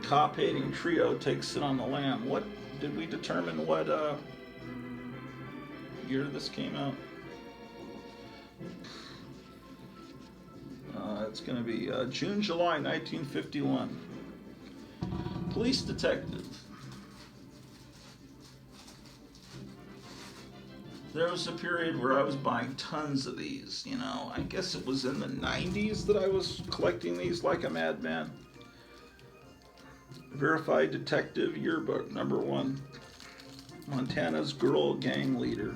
Cop-hating trio takes it on the lam. What did we determine what year this came out? It's going to be June, July 1951. Police Detective. There was a period where I was buying tons of these, I guess it was in the 90s that I was collecting these like a madman. Verified Detective Yearbook, #1. Montana's Girl Gang Leader.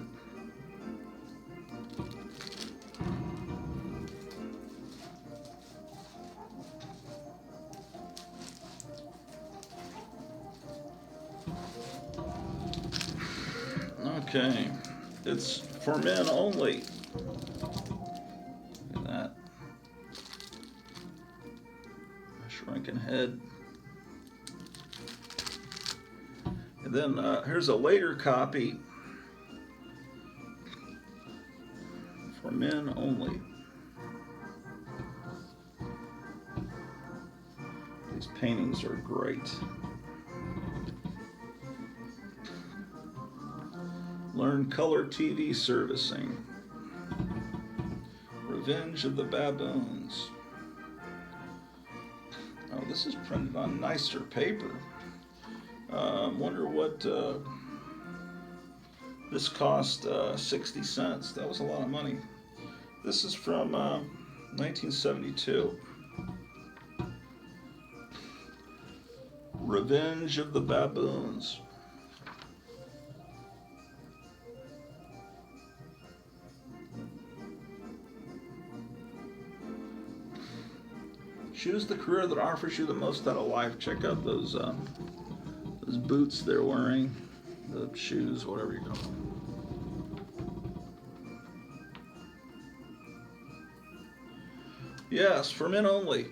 Okay, it's for men only. Look at that. A shrunken head. And then here's a later copy for men only. These paintings are great. Learn color TV servicing. Revenge of the Baboons. Oh, this is printed on nicer paper. Wonder what this cost. 60 cents. That was a lot of money. This is from 1972. Revenge of the Baboons. Choose the career that offers you the most out of life. Check out those boots they're wearing, the shoes, whatever you call them. Yes, for men only.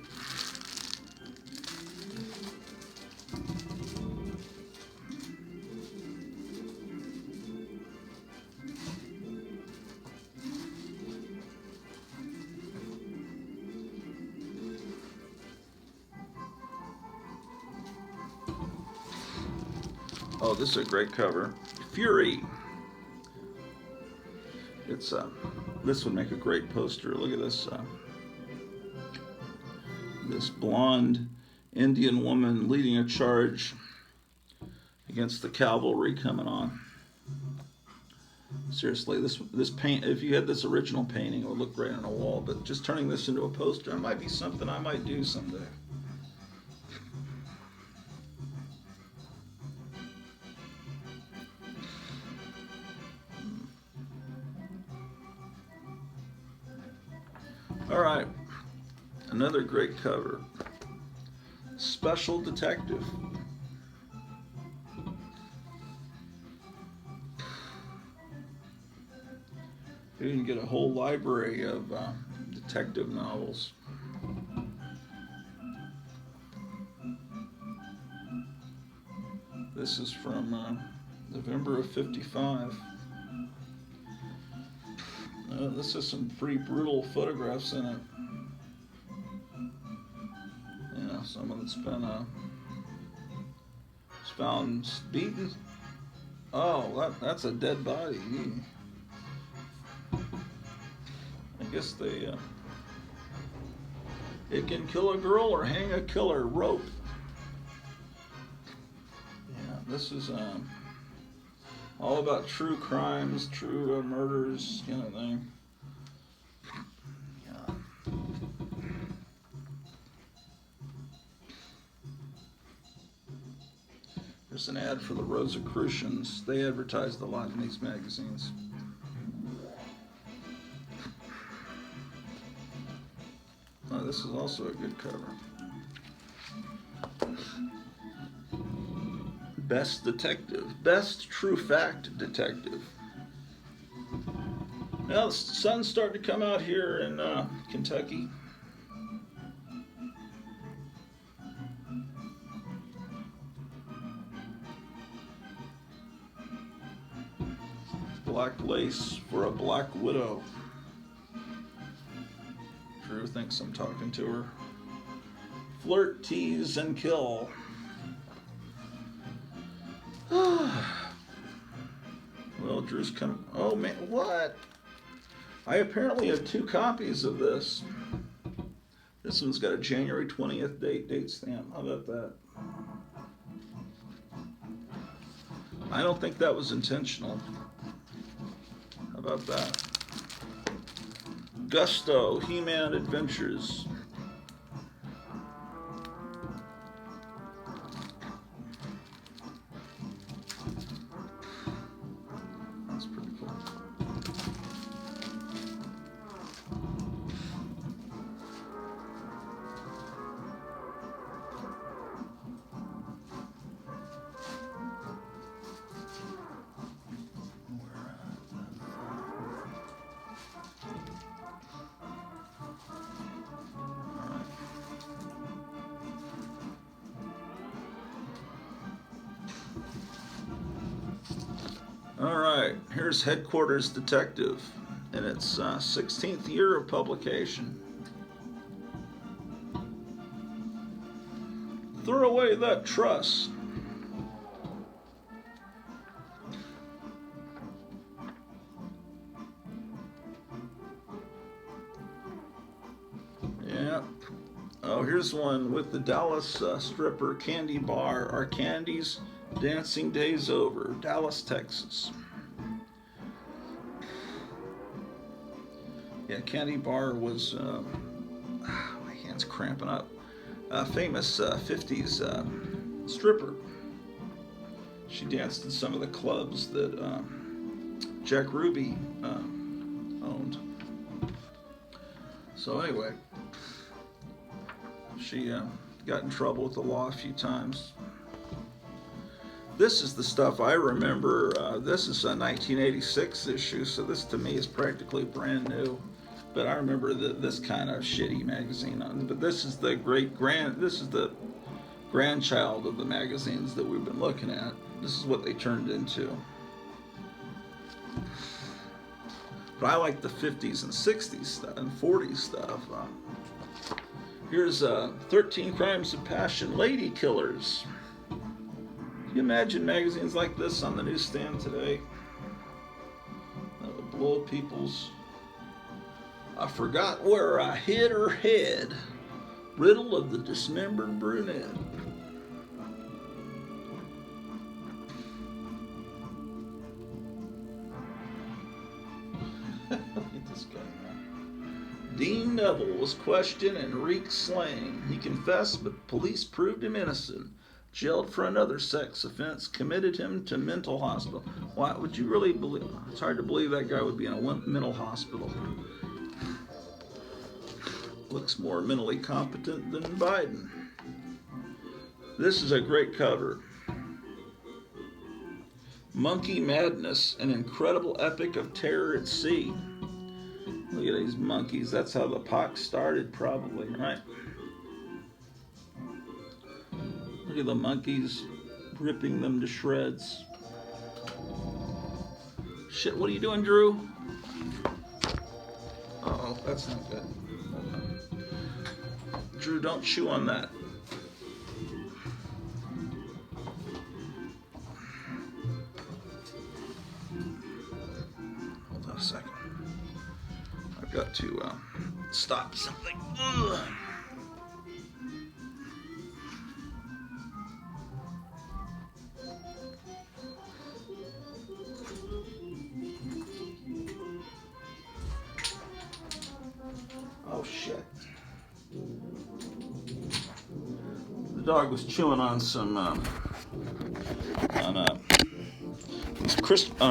Oh, this is a great cover. Fury. It's this would make a great poster. Look at this. This blonde Indian woman leading a charge against the cavalry coming on. Seriously, this paint. If you had this original painting, it would look great on a wall. But just turning this into a poster, it might be something I might do someday. All right, another great cover. special detective. You can get a whole library of detective novels. This is from November of '55. This has some pretty brutal photographs in it. Yeah, someone that's been found beaten. Oh, that's a dead body. I guess they it can kill a girl or hang a killer. Rope. Yeah, this is all about true crimes, true murders, kind of thing. Yeah. There's an ad for the Rosicrucians. They advertised a lot in these magazines. Oh, this is also a good cover. Best Detective. Best True Fact Detective. Now the sun's starting to come out here in Kentucky. Black lace for a black widow. Drew thinks I'm talking to her. Flirt, tease, and kill. Well, Drew's coming. Oh man, what? I apparently have 2 copies of this. This one's got a January 20th date stamp. How about that? I don't think that was intentional. How about that? Gusto, He-Man Adventures. That's pretty cool. All right, here's Headquarters Detective in its 16th year of publication. Throw away that truss. Yeah. Oh, here's one with the Dallas stripper Candy Bar. Our candies dancing days over. Dallas, Texas. Yeah, Candy Bar was, my hand's cramping up, famous 50s stripper. She danced in some of the clubs that Jack Ruby owned. So anyway, she got in trouble with the law a few times. This is the stuff I remember. This is a 1986 issue, so this to me is practically brand new. But I remember this kind of shitty magazine. But this is the this is the grandchild of the magazines that we've been looking at. This is what they turned into. But I like the 50s and 60s stuff and 40s stuff. Here's 13 Crimes of Passion, Lady Killers. Can you imagine magazines like this on the newsstand today? That would blow people's... I forgot where I hid her head. Riddle of the dismembered brunette. Look at this guy, man. Dean Neville was questioned and wreaked slaying. He confessed, but police proved him innocent. Jailed for another sex offense, committed him to mental hospital. Why would you really believe? It's hard to believe that guy would be in a mental hospital. Looks more mentally competent than Biden. This is a great cover. Monkey Madness, an incredible epic of terror at sea. Look at these monkeys. That's how the pox started, probably, right? Look at the monkeys ripping them to shreds. Shit, what are you doing, Drew? Uh-oh, that's not good. Drew, don't chew on that. Hold on a second. I've got to stop something. Ugh. Oh shit. The dog was chewing on some on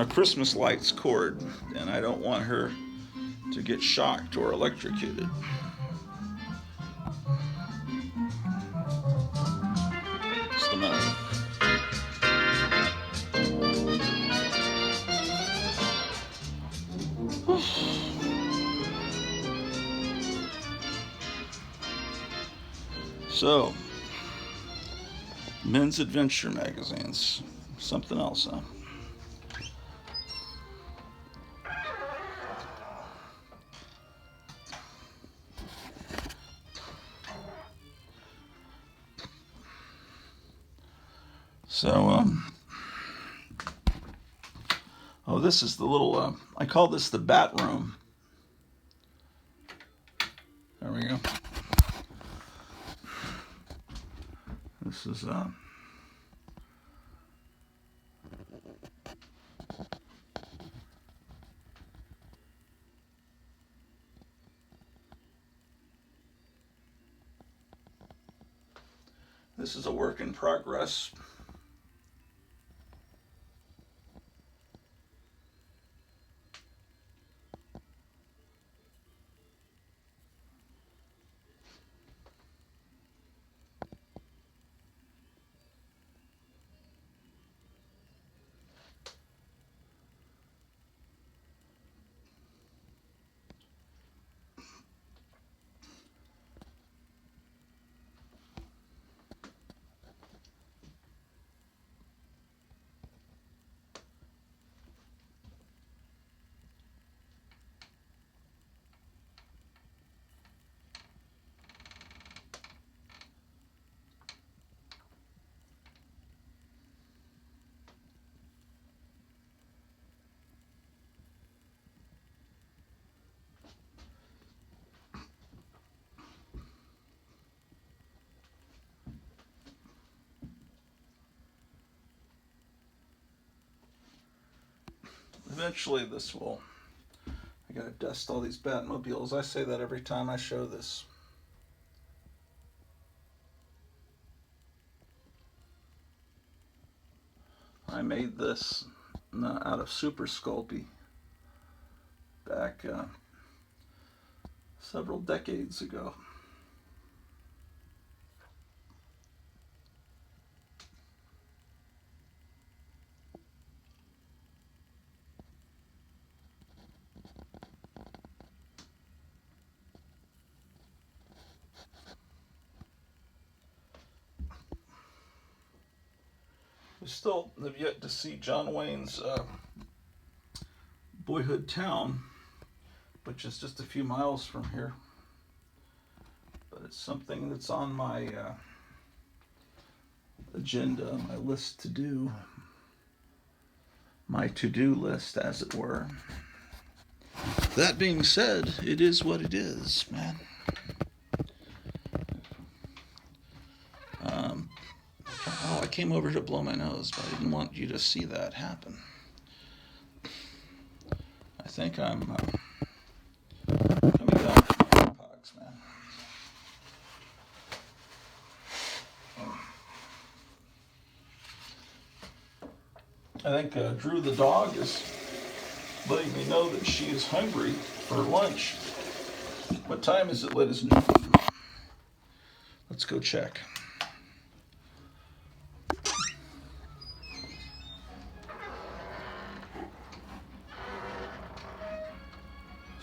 a Christmas lights cord, and I don't want her to get shocked or electrocuted. Just a minute. So, men's adventure magazines. Something else, huh? So, oh, this is the little, I call this the bat room. There we go. This is, this is a work in progress. Eventually this will, I gotta dust all these Batmobiles. I say that every time I show this. I made this out of Super Sculpey back several decades ago. We still have yet to see John Wayne's boyhood town, which is just a few miles from here. But it's something that's on my agenda, my list to do, my to-do list, as it were. That being said, it is what it is, man. Oh, I came over to blow my nose, but I didn't want you to see that happen. I think I'm coming down from my pox, man. I think Drew the dog is letting me know that she is hungry for lunch. What time is it, ladies and gentlemen? Let's go check.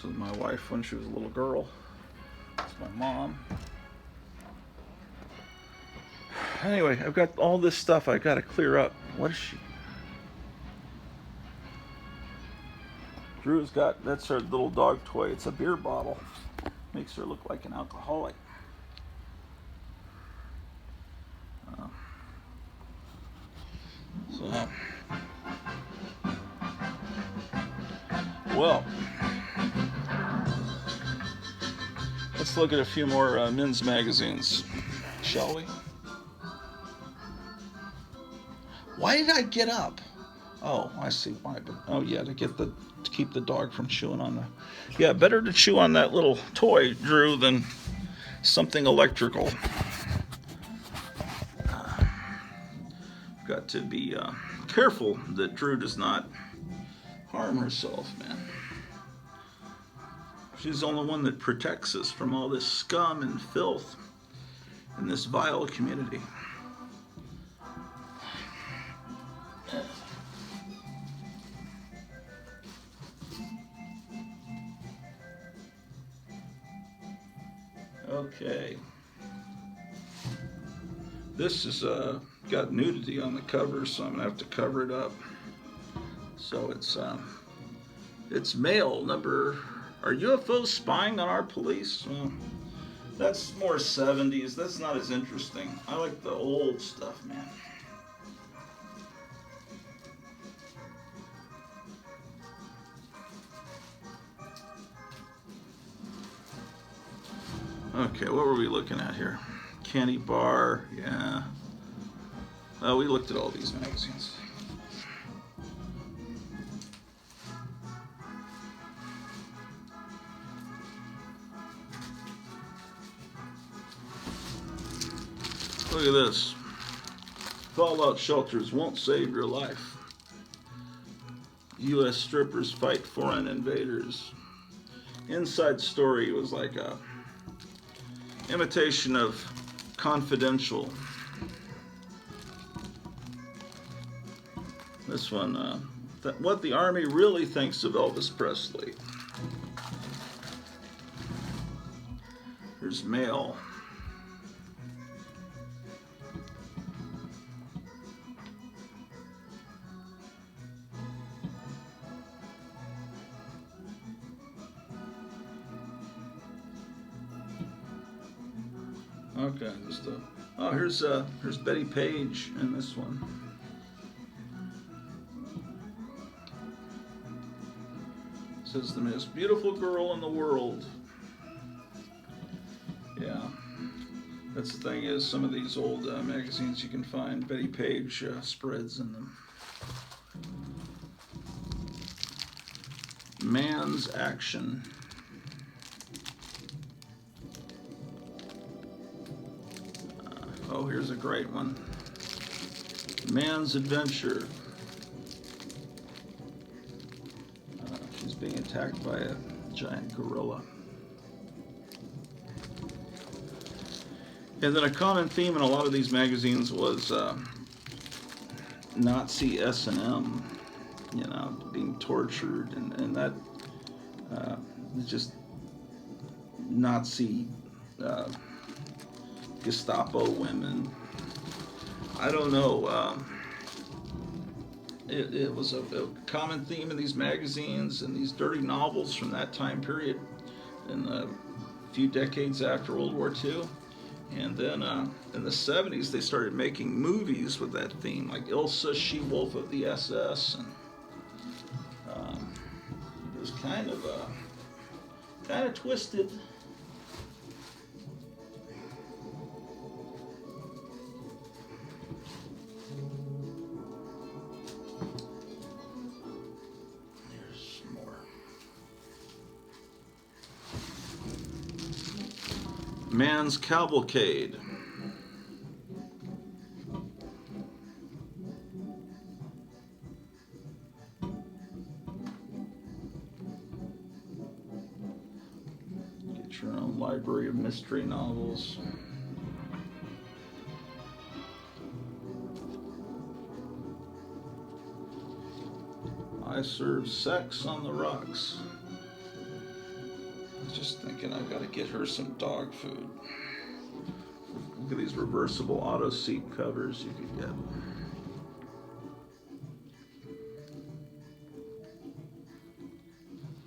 This is my wife when she was a little girl. It's my mom. Anyway, I've got all this stuff I got to clear up. What is she? Drew's got, that's her little dog toy. It's a beer bottle. Makes her look like an alcoholic. So, well, let's look at a few more men's magazines, shall we? Why did I get up? Oh, I see why. Oh yeah, to keep the dog from chewing on the. Yeah, better to chew on that little toy, Drew, than something electrical. Got to be careful that Drew does not harm herself, man. She's the only one that protects us from all this scum and filth in this vile community. Okay. This is got nudity on the cover, so I'm gonna have to cover it up. So it's mail number. Are UFOs spying on our police? Well, that's more 70s. That's not as interesting. I like the old stuff, man. Okay, what were we looking at here? Candy Bar, yeah. Well, we looked at all these magazines. Look at this. Fallout shelters won't save your life. U.S. strippers fight foreign invaders. Inside story was like a imitation of Confidential. This one, what the Army really thinks of Elvis Presley. Here's mail. Okay, just here's Betty Page in this one. It says the most beautiful girl in the world. Yeah, that's the thing is some of these old magazines you can find Betty Page spreads in them. Man's Action. Oh, here's a great one. Man's Adventure. She's being attacked by a giant gorilla. And then a common theme in a lot of these magazines was Nazi S&M, you know, being tortured and that just Nazi Gestapo women. I don't know. It was a common theme in these magazines and these dirty novels from that time period, in a few decades after World War II. And then in the 70s, they started making movies with that theme, like Ilsa, She-Wolf of the SS, and it was kind of twisted. Man's Cavalcade. Get your own library of mystery novels. I Serve Sex on the Rocks. Just thinking I've got to get her some dog food. Look at these reversible auto seat covers you could get.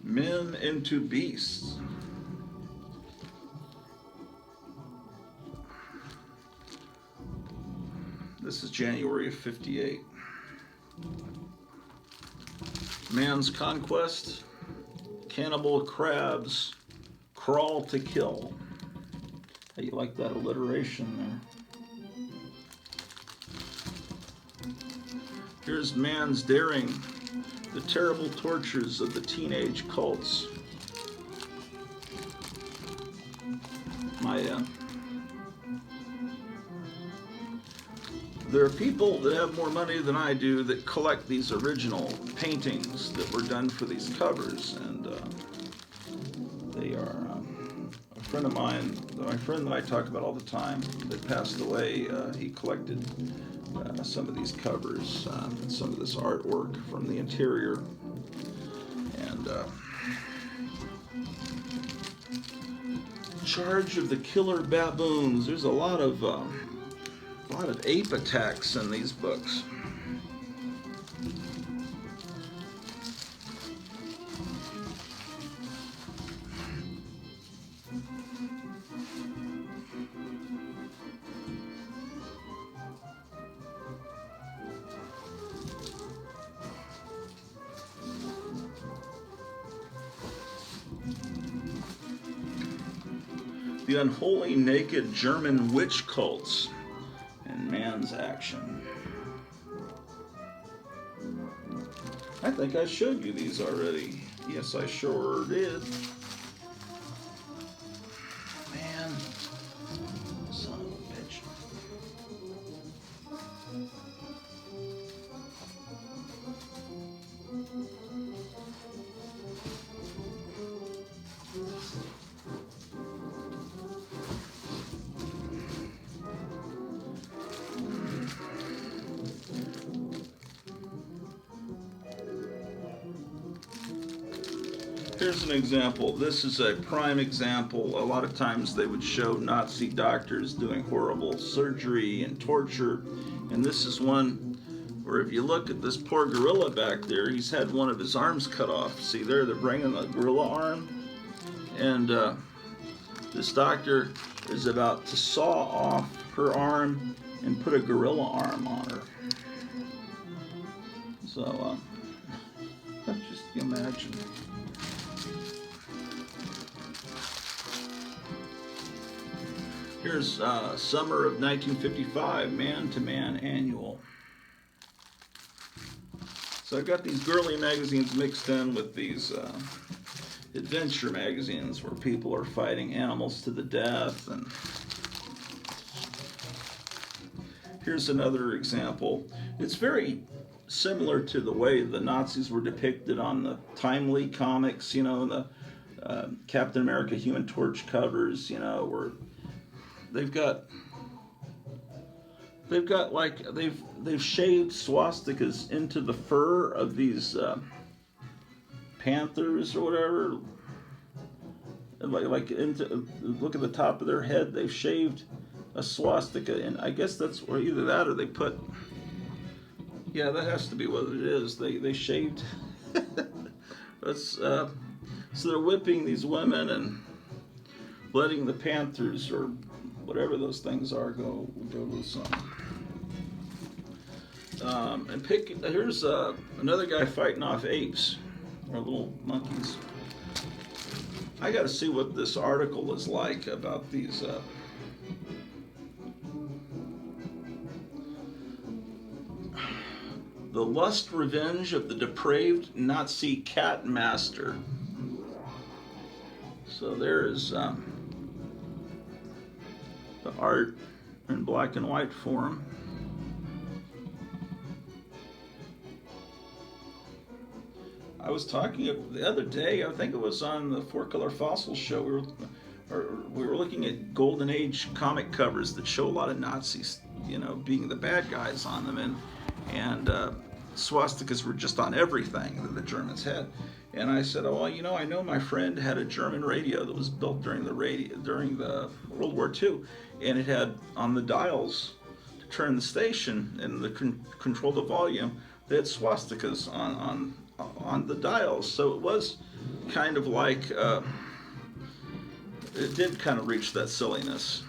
Men into Beasts. This is January of '58. Man's Conquest. Cannibal Crabs. Crawl to Kill. How you like that alliteration there? Here's Man's Daring. The terrible tortures of the teenage cults. There are people that have more money than I do that collect these original paintings that were done for these covers, and they are a friend of mine, my friend that I talk about all the time, that passed away. He collected some of these covers and some of this artwork from the interior, and Charge of the Killer Baboons. There's a lot of ape attacks in these books. The unholy naked German witch cults and Man's Action. I think I showed you these already. Yes, I sure did. Man, son of a bitch. Here's an example. This is a prime example. A lot of times they would show Nazi doctors doing horrible surgery and torture. And this is one where if you look at this poor gorilla back there, he's had one of his arms cut off. See there, they're bringing the gorilla arm. And this doctor is about to saw off her arm and put a gorilla arm on her. So, just imagine. Here's summer of 1955, Man to Man Annual. So I've got these girly magazines mixed in with these adventure magazines where people are fighting animals to the death. And here's another example. It's very similar to the way the Nazis were depicted on the Timely comics, you know, the Captain America Human Torch covers, you know, where they've got like they've shaved swastikas into the fur of these panthers or whatever. Like into, look at the top of their head. They've shaved a swastika, and I guess that's, or either that or they put. Yeah, that has to be what it is. They shaved. That's so they're whipping these women and letting the panthers or whatever those things are go loose on. And here's another guy fighting off apes or little monkeys. I got to see what this article is like about these. The lust revenge of the depraved Nazi cat master. So there is the art in black and white form. I was talking the other day, I think it was on the Four Color Fossils show, we were looking at Golden Age comic covers that show a lot of Nazis, you know, being the bad guys on them, and swastikas were just on everything that the Germans had. And I said, oh, well, you know, I know my friend had a German radio that was built during the World War II, and it had on the dials to turn the station and control the volume. They had swastikas on the dials, so it was kind of like it did kind of reach that silliness,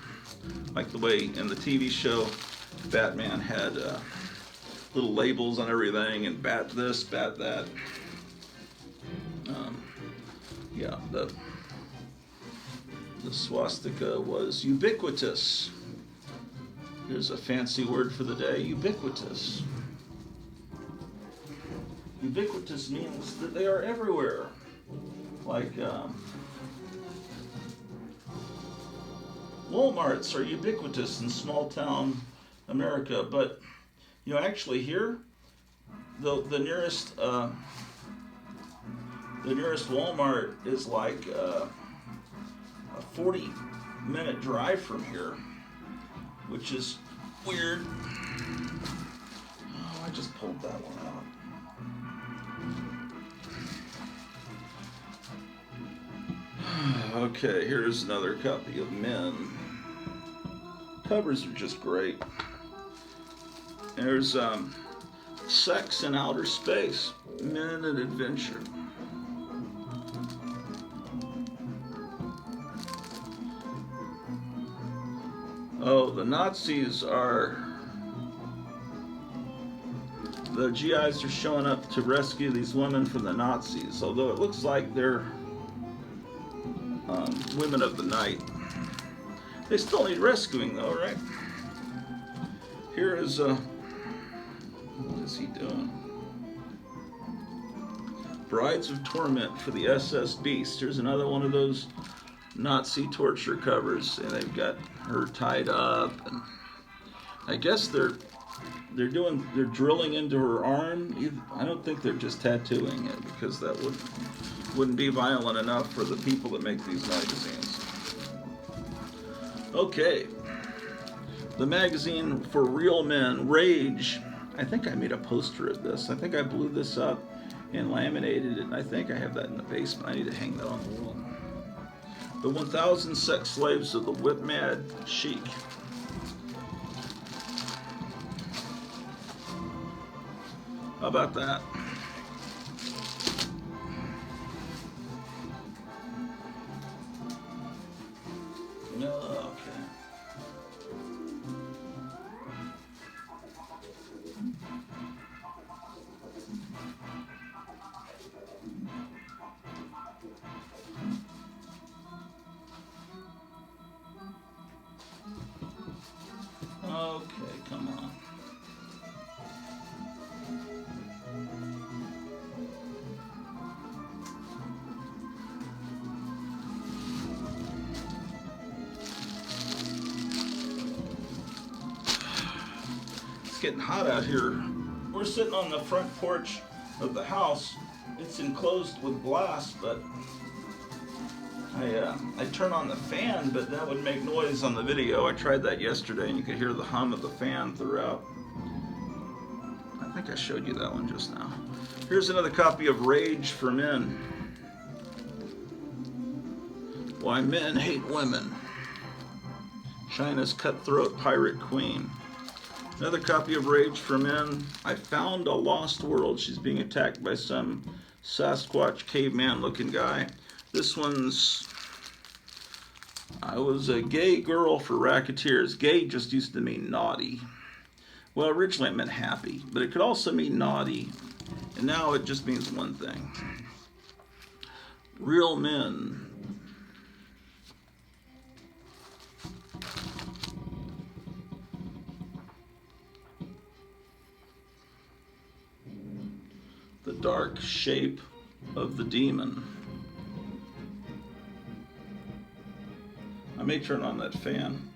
like the way in the TV show Batman had little labels on everything and bat this, bat that. Yeah, the swastika was ubiquitous. There's a fancy word for the day, ubiquitous. Ubiquitous means that they are everywhere. Like Walmarts are ubiquitous in small town America, but you know, actually here, the nearest Walmart is like a 40-minute drive from here, which is weird. Oh, I just pulled that one out. Okay, here's another copy of Men. Covers are just great. There's Sex in Outer Space, Men and Adventure. Oh, the Nazis are... The GIs are showing up to rescue these women from the Nazis, although it looks like they're women of the night. They still need rescuing, though, right? Here is what is he doing? Brides of Torment for the SS Beast. Here's another one of those Nazi torture covers, and they've got her tied up, and I guess they're drilling into her arm. I don't think they're just tattooing it, because that wouldn't be violent enough for the people that make these magazines. Okay, the magazine for real men, Rage. I think I made a poster of this. I think I blew this up and laminated it, and I think I have that in the basement. I need to hang that on the wall. The 1,000 Sex Slaves of the Whip Mad Sheik. How about that? Okay. Okay, come on. It's getting hot out here. We're sitting on the front porch of the house. It's enclosed with glass, but I turn on the fan, but that would make noise on the video. I tried that yesterday, and you could hear the hum of the fan throughout. I think I showed you that one just now. Here's another copy of Rage for Men. Why Men Hate Women. China's Cutthroat Pirate Queen. Another copy of Rage for Men. I found a lost world. She's being attacked by some Sasquatch caveman looking guy. This one's, I was a gay girl for racketeers. Gay just used to mean naughty. Well, originally it meant happy, but it could also mean naughty. And now it just means one thing. Real Men. The dark shape of the demon. I may turn on that fan.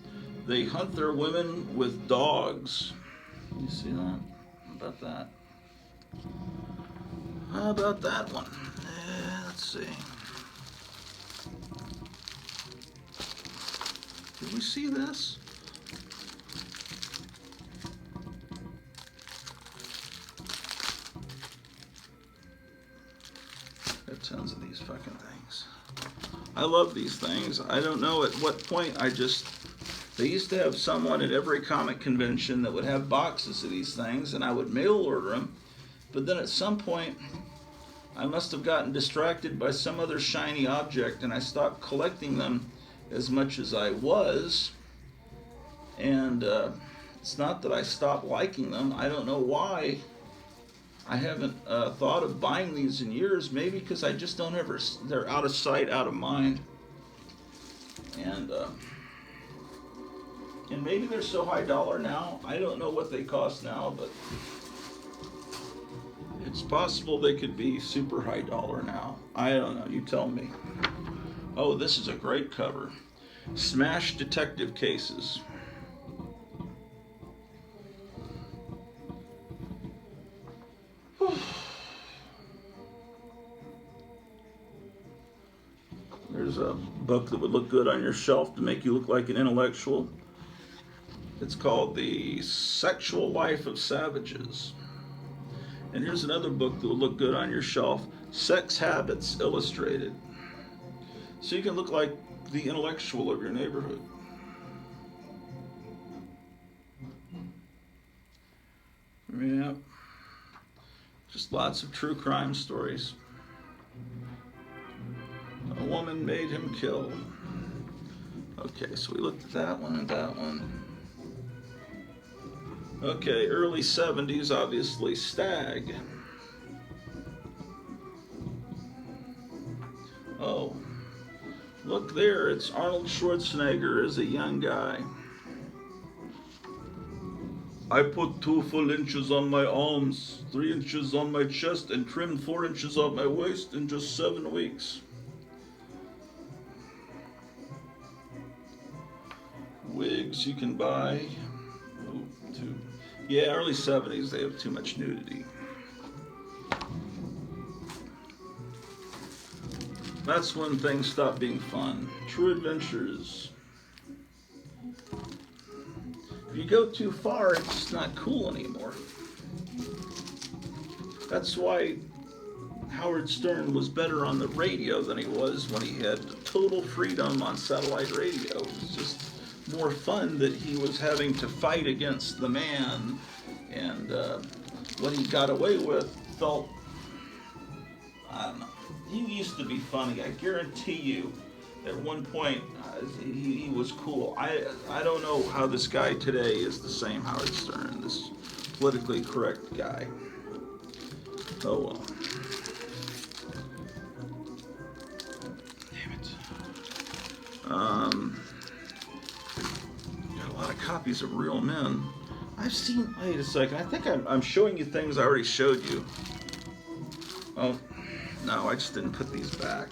They hunt their women with dogs. You see that? How about that? How about that one? Let's see. Did we see this? I love these things. I don't know at what point they used to have someone at every comic convention that would have boxes of these things, and I would mail order them. But then at some point, I must have gotten distracted by some other shiny object, and I stopped collecting them as much as I was. And it's not that I stopped liking them. I don't know why. I haven't thought of buying these in years. Maybe because I just don't ever. They're out of sight, out of mind. And maybe they're so high dollar now. I don't know what they cost now, but it's possible they could be super high dollar now. I don't know. You tell me. Oh, this is a great cover. Smash Detective Cases. There's a book that would look good on your shelf to make you look like an intellectual. It's called The Sexual Life of Savages. And here's another book that will look good on your shelf, Sex Habits Illustrated. So you can look like the intellectual of your neighborhood. Yeah. Just lots of true crime stories. A woman made him kill. Okay, so we looked at that one and that one. Okay, early 70s, obviously, Stag. Oh, look there, it's Arnold Schwarzenegger as a young guy. I put 2 full inches on my arms, 3 inches on my chest, and trimmed 4 inches off my waist in just 7 weeks. Wigs you can buy. Yeah, early 70s, they have too much nudity. That's when things stop being fun. True Adventures. If you go too far, it's just not cool anymore. That's why Howard Stern was better on the radio than he was when he had total freedom on satellite radio. It was just more fun that he was having to fight against the man, and what he got away with felt, I don't know, he used to be funny. I guarantee you at one point he was cool. I don't know how this guy today is the same Howard Stern, this politically correct guy. Oh well. Damn it. Got a lot of copies of Real Men. I've seen, wait a second, I think I'm showing you things I already showed you. Oh, no, I just didn't put these back.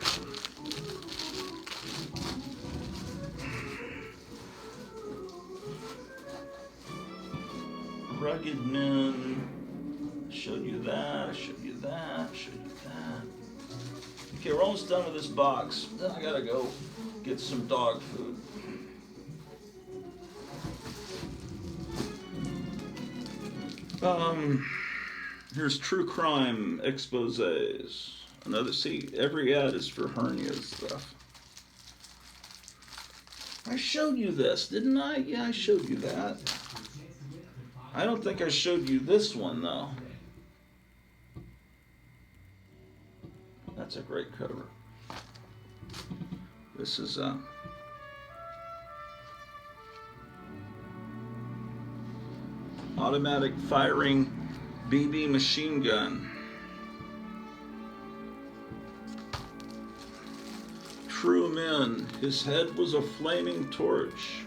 Rugged Men. I showed you that, I showed you that, I showed you that. Okay, we're almost done with this box. Then I gotta go get some dog food. Here's True Crime Exposés. Another, see, every ad is for hernia stuff. I showed you this, didn't I? Yeah, I showed you that. I don't think I showed you this one, though. That's a great cover. This is automatic firing BB machine gun. True Men. His head was a flaming torch.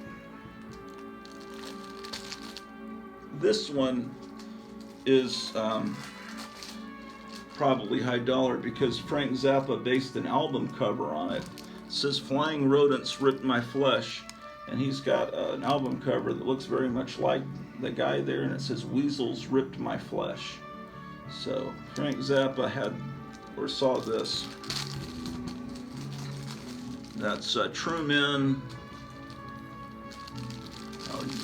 This one is probably high dollar because Frank Zappa based an album cover on it. It says Flying Rodents Ripped My Flesh, and he's got an album cover that looks very much like the guy there, and it says Weasels Ripped My Flesh. So Frank Zappa had or saw this. That's True Men.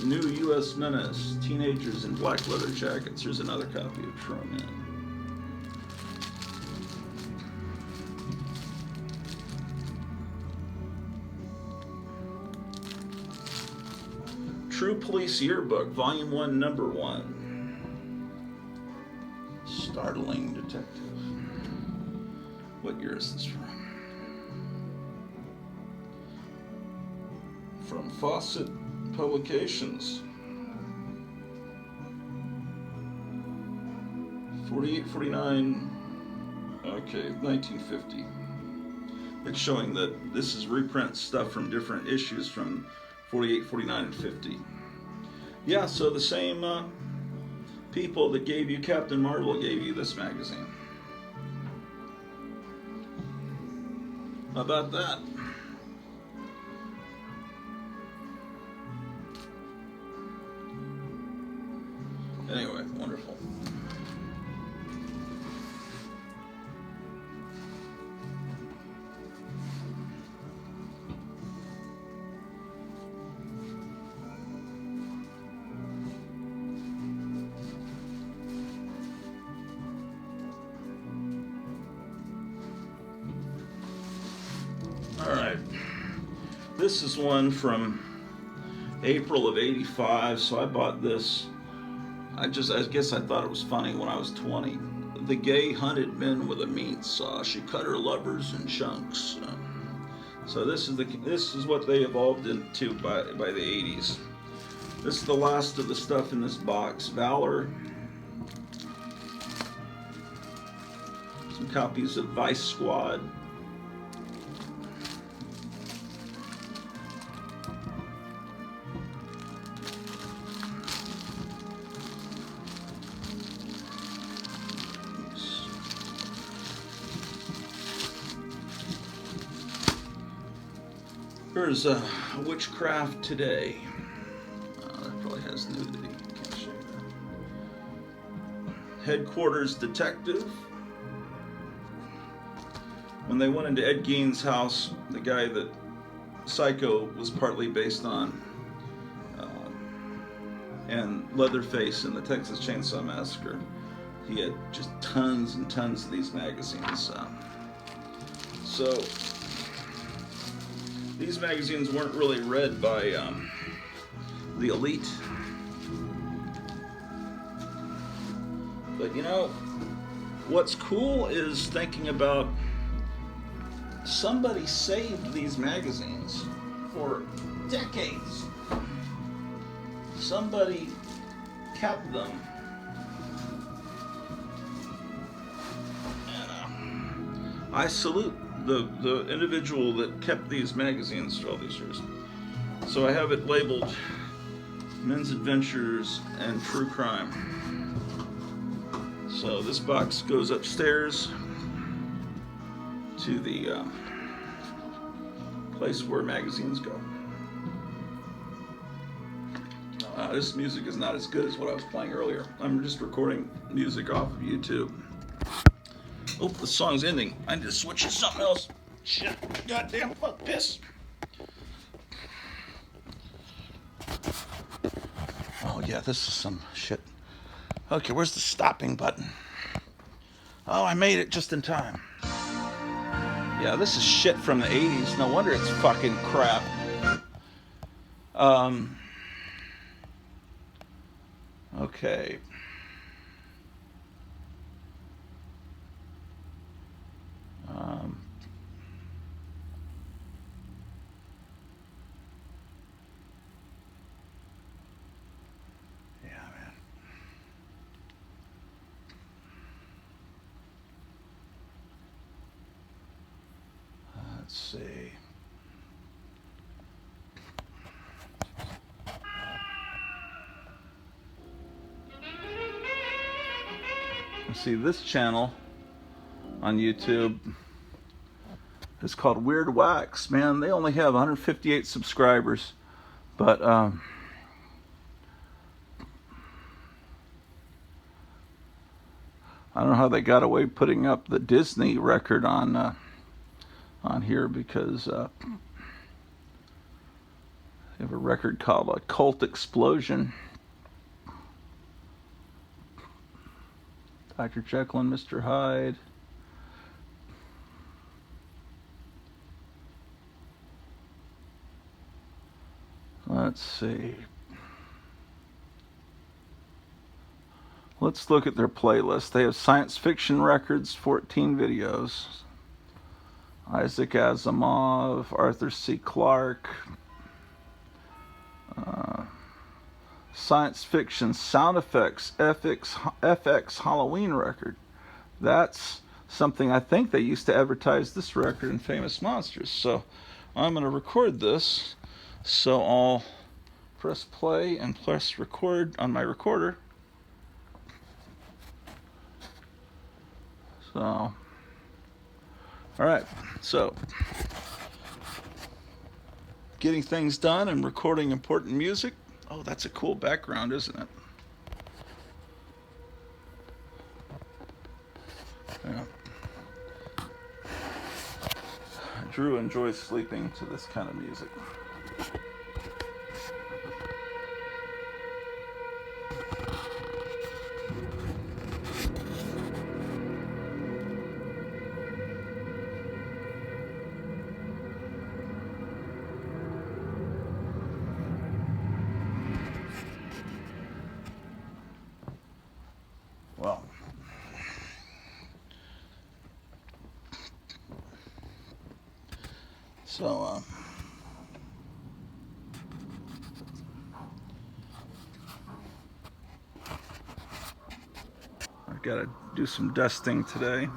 New U.S. Menace, Teenagers in Black Leather Jackets. Here's another copy of True Men. True Police Yearbook, Volume 1, Number 1. Startling Detective. What year is this from? From Fawcett Publications. 48, 49, okay, 1950. It's showing that this is reprint stuff from different issues from 48, 49, and 50. Yeah, so the same people that gave you Captain Marvel gave you this magazine. How about that? Anyway, wonderful. All right. This is one from April of '85, so I bought this. I guess I thought it was funny when I was 20. The gay hunted men with a meat saw. She cut her lovers in chunks. So this is what they evolved into by the '80s. This is the last of the stuff in this box. Valor. Some copies of Vice Squad. Here's Witchcraft Today. That probably has nudity. Can't show you that. Headquarters Detective. When they went into Ed Gein's house, the guy that Psycho was partly based on, and Leatherface in the Texas Chainsaw Massacre, he had just tons and tons of these magazines. So these magazines weren't really read by the elite. But you know, what's cool is thinking about somebody saved these magazines for decades. Somebody kept them. And I salute the individual that kept these magazines for all these years. So I have it labeled Men's Adventures and True Crime. So this box goes upstairs to the place where magazines go. This music is not as good as what I was playing earlier. I'm just recording music off of YouTube. Oh, the song's ending. I need to switch to something else. Shit. Goddamn fuck piss. Oh yeah, this is some shit. Okay, where's the stopping button? Oh, I made it just in time. Yeah, this is shit from the 80s. No wonder it's fucking crap. Okay. Yeah, man. Let's see. See, this channel on YouTube is called Weird Wax. Man, they only have 158 subscribers, but I don't know how they got away putting up the Disney record on here, because they have a record called a Cult Explosion. Dr. Jekyll and Mr. Hyde. Let's see. Let's look at their playlist. They have science fiction records, 14 videos. Isaac Asimov, Arthur C. Clarke. Science fiction sound effects, FX Halloween record. That's something I think they used to advertise this record in Famous Monsters. So I'm going to record this. So I'll press play and press record on my recorder. So, all right. So, getting things done and recording important music. Oh, that's a cool background, isn't it? Yeah. Drew enjoys sleeping to this kind of music. Well, so I've got to do some dusting today.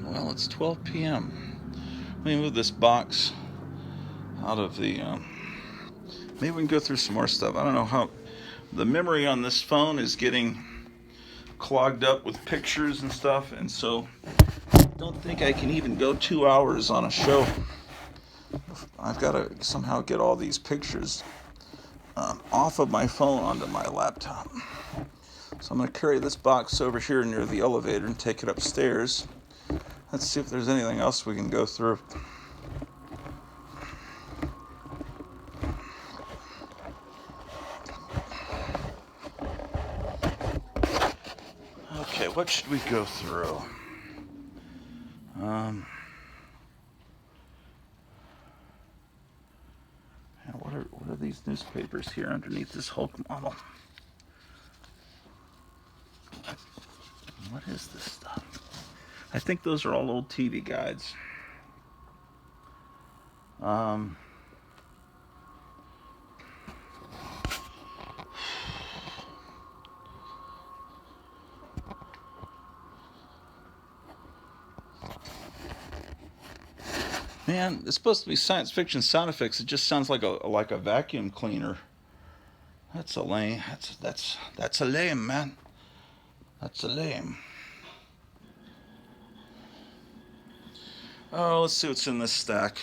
Well, it's 12 p.m. Let me move this box out of the... maybe we can go through some more stuff. I don't know how... The memory on this phone is getting clogged up with pictures and stuff, and so I don't think I can even go 2 hours on a show. I've got to somehow get all these pictures off of my phone onto my laptop. So I'm going to carry this box over here near the elevator and take it upstairs. Let's see if there's anything else we can go through. Okay, what should we go through? What are these newspapers here underneath this Hulk model? What is this stuff? I think those are all old TV guides. Man, it's supposed to be science fiction sound effects. It just sounds like a vacuum cleaner. That's a lame. That's a lame, man. That's a lame. Oh, let's see what's in this stack.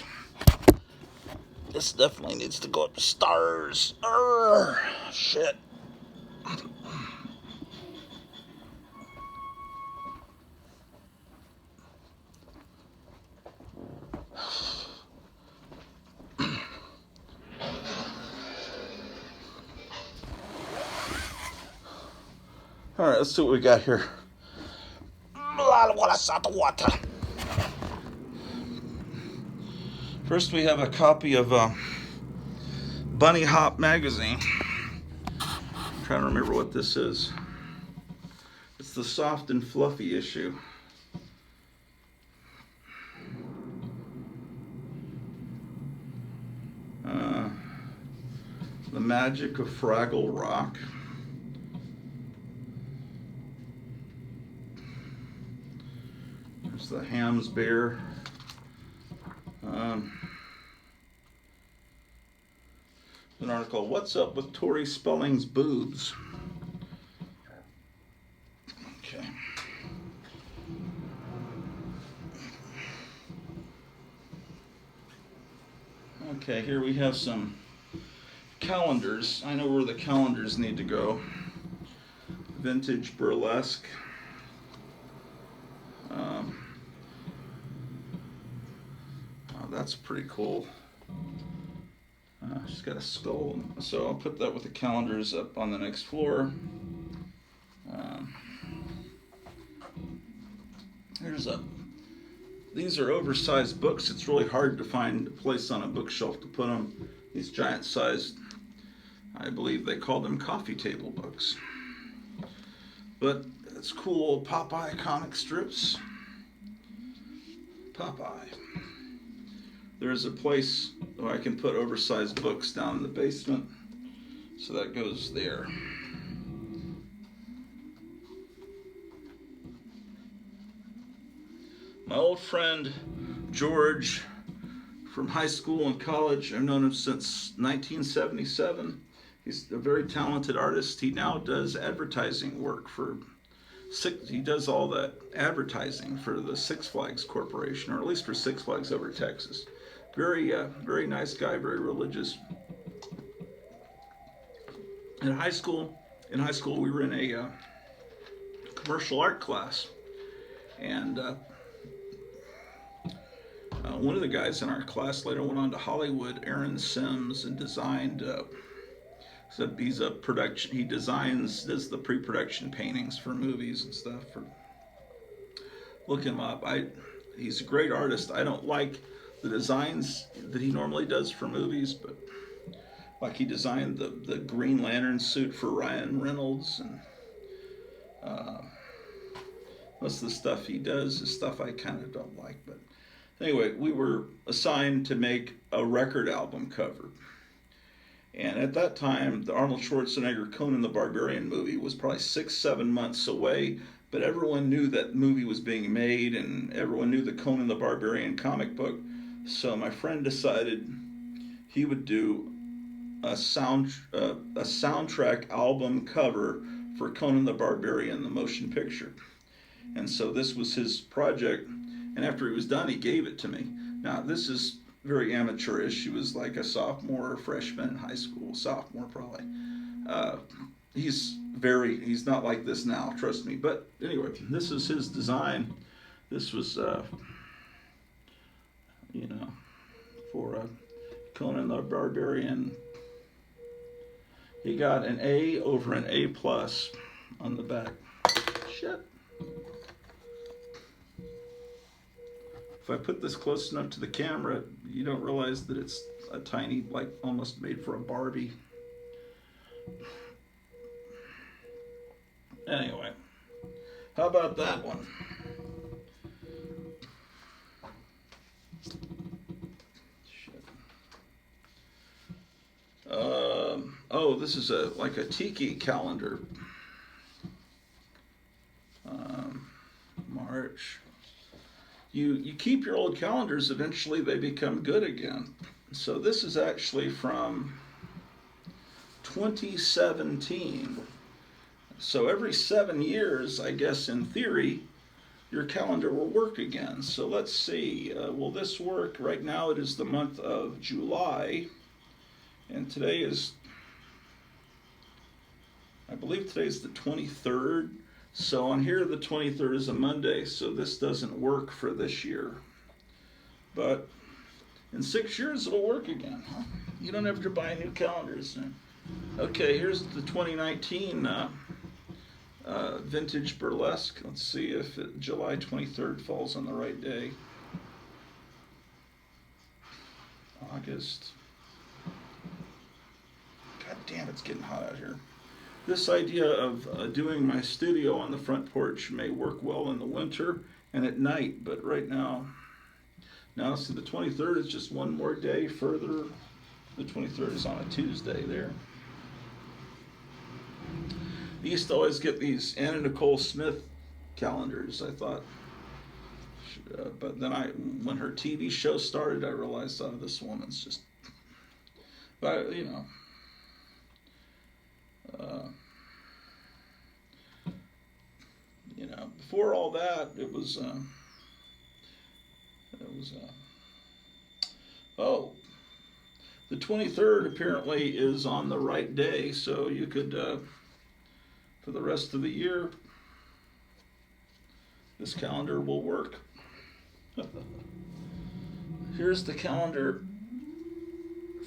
This definitely needs to go up to stars. Urgh, shit. All right, let's see what we got here. First, we have a copy of Bunny Hop magazine. I'm trying to remember what this is. It's the soft and fluffy issue. The Magic of Fraggle Rock. There's the Hams Bear. An article, What's Up with Tori Spelling's Boobs? Okay. Okay, here we have some calendars. I know where the calendars need to go. Vintage Burlesque. Oh, that's pretty cool. She's got a skull, so I'll put that with the calendars up on the next floor. Um, these are oversized books. It's really hard to find a place on a bookshelf to put them. These giant sized, I believe they call them coffee table books. But it's cool Popeye comic strips. Popeye. There's a place where I can put oversized books down in the basement, so that goes there. My old friend George from high school and college, I've known him since 1977. He's a very talented artist. He now does advertising work he does all the advertising for the Six Flags Corporation, or at least for Six Flags over Texas. Very nice guy, very religious. In high school, we were in a commercial art class, and one of the guys in our class later went on to Hollywood, Aaron Sims, and designed. He's a production. He does the pre-production paintings for movies and stuff. Look him up. He's a great artist. I don't like the designs that he normally does for movies, but like he designed the Green Lantern suit for Ryan Reynolds, and most of the stuff he does is stuff I kind of don't like. But anyway, we were assigned to make a record album cover. And at that time, the Arnold Schwarzenegger Conan the Barbarian movie was probably 6-7 months away, but everyone knew that movie was being made, and everyone knew the Conan the Barbarian comic book. So my friend decided he would do a soundtrack album cover for Conan the Barbarian, the motion picture. And so this was his project, and after he was done, he gave it to me. Now, this is very amateurish. He was like a sophomore or freshman in high school, sophomore probably. He's not like this now, trust me. But anyway, this is his design. This was, for Conan the Barbarian. He got an A over an A+ on the back. Shit. If I put this close enough to the camera, you don't realize that it's a tiny, like almost made for a Barbie. Anyway, how about that one? Shit. This is like a tiki calendar. March. You keep your old calendars, eventually they become good again. So this is actually from 2017. So every 7 years, I guess in theory, your calendar will work again. So let's see, will this work? Right now it is the month of July, and today is, I believe today's the 23rd. So on here, the 23rd is a Monday, so this doesn't work for this year. But in 6 years, it'll work again. You don't have to buy new calendars. Okay, here's the 2019 vintage burlesque. Let's see if July 23rd falls on the right day. August. God damn, it's getting hot out here. This idea of doing my studio on the front porch may work well in the winter and at night, but right now see the 23rd is just one more day further. The 23rd is on a Tuesday there. I used to always get these Anna Nicole Smith calendars, I thought. But then when her TV show started, I realized, oh, this woman's just, but before all that, it was the 23rd apparently is on the right day, so you could, for the rest of the year, this calendar will work. Here's the calendar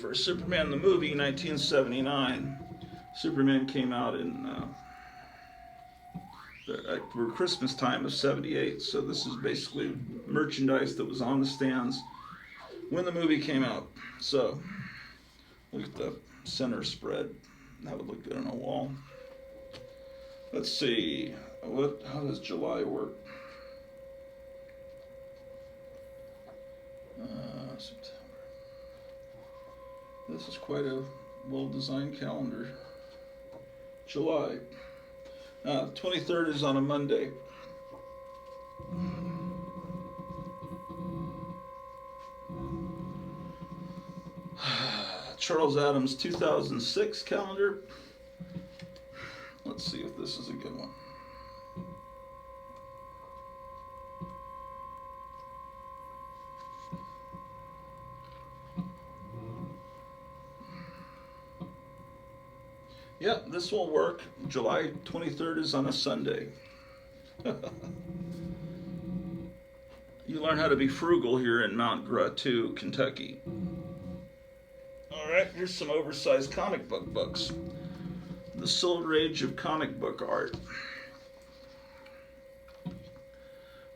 for Superman the movie, 1979. Superman came out in for Christmas time of 78, so this is basically merchandise that was on the stands when the movie came out. So look at the center spread. That would look good on a wall. Let's see, how does July work? September. This is quite a well-designed calendar. July. 23rd is on a Monday. Charles Adams 2006 calendar. Let's see if this is a good one. Yeah, this will work. July 23rd is on a Sunday. You learn how to be frugal here in Mount Gratu, Kentucky. All right, here's some oversized comic book books. The Silver Age of Comic Book Art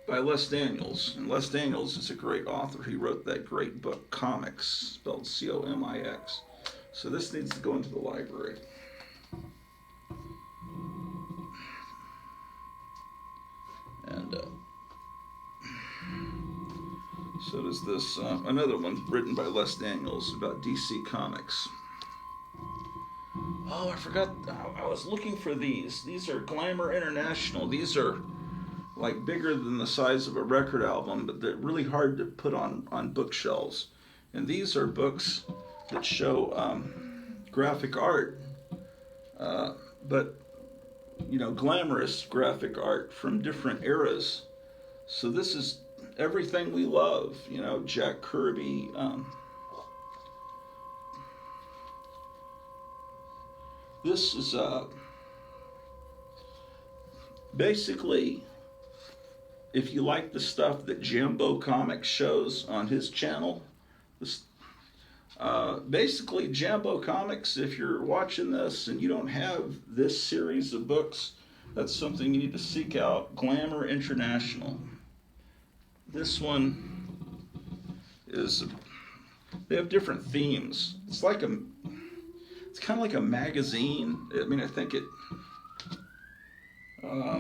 by Les Daniels. And Les Daniels is a great author. He wrote that great book, Comics, spelled Comix. So this needs to go into the library. And so does this, another one written by Les Daniels about DC Comics. Oh, I forgot, I was looking for these. These are Glamour International. These are like bigger than the size of a record album, but they're really hard to put on bookshelves. And these are books that show graphic art, but you know, glamorous graphic art from different eras. So this is everything we love, you know, Jack Kirby. This is basically, if you like the stuff that Jambo Comics shows on his channel, this, basically Jambo Comics, if you're watching this and you don't have this series of books, that's something you need to seek out. Glamour International. This one is, they have different themes. It's like it's kind of like a magazine. I mean, I think it, yeah,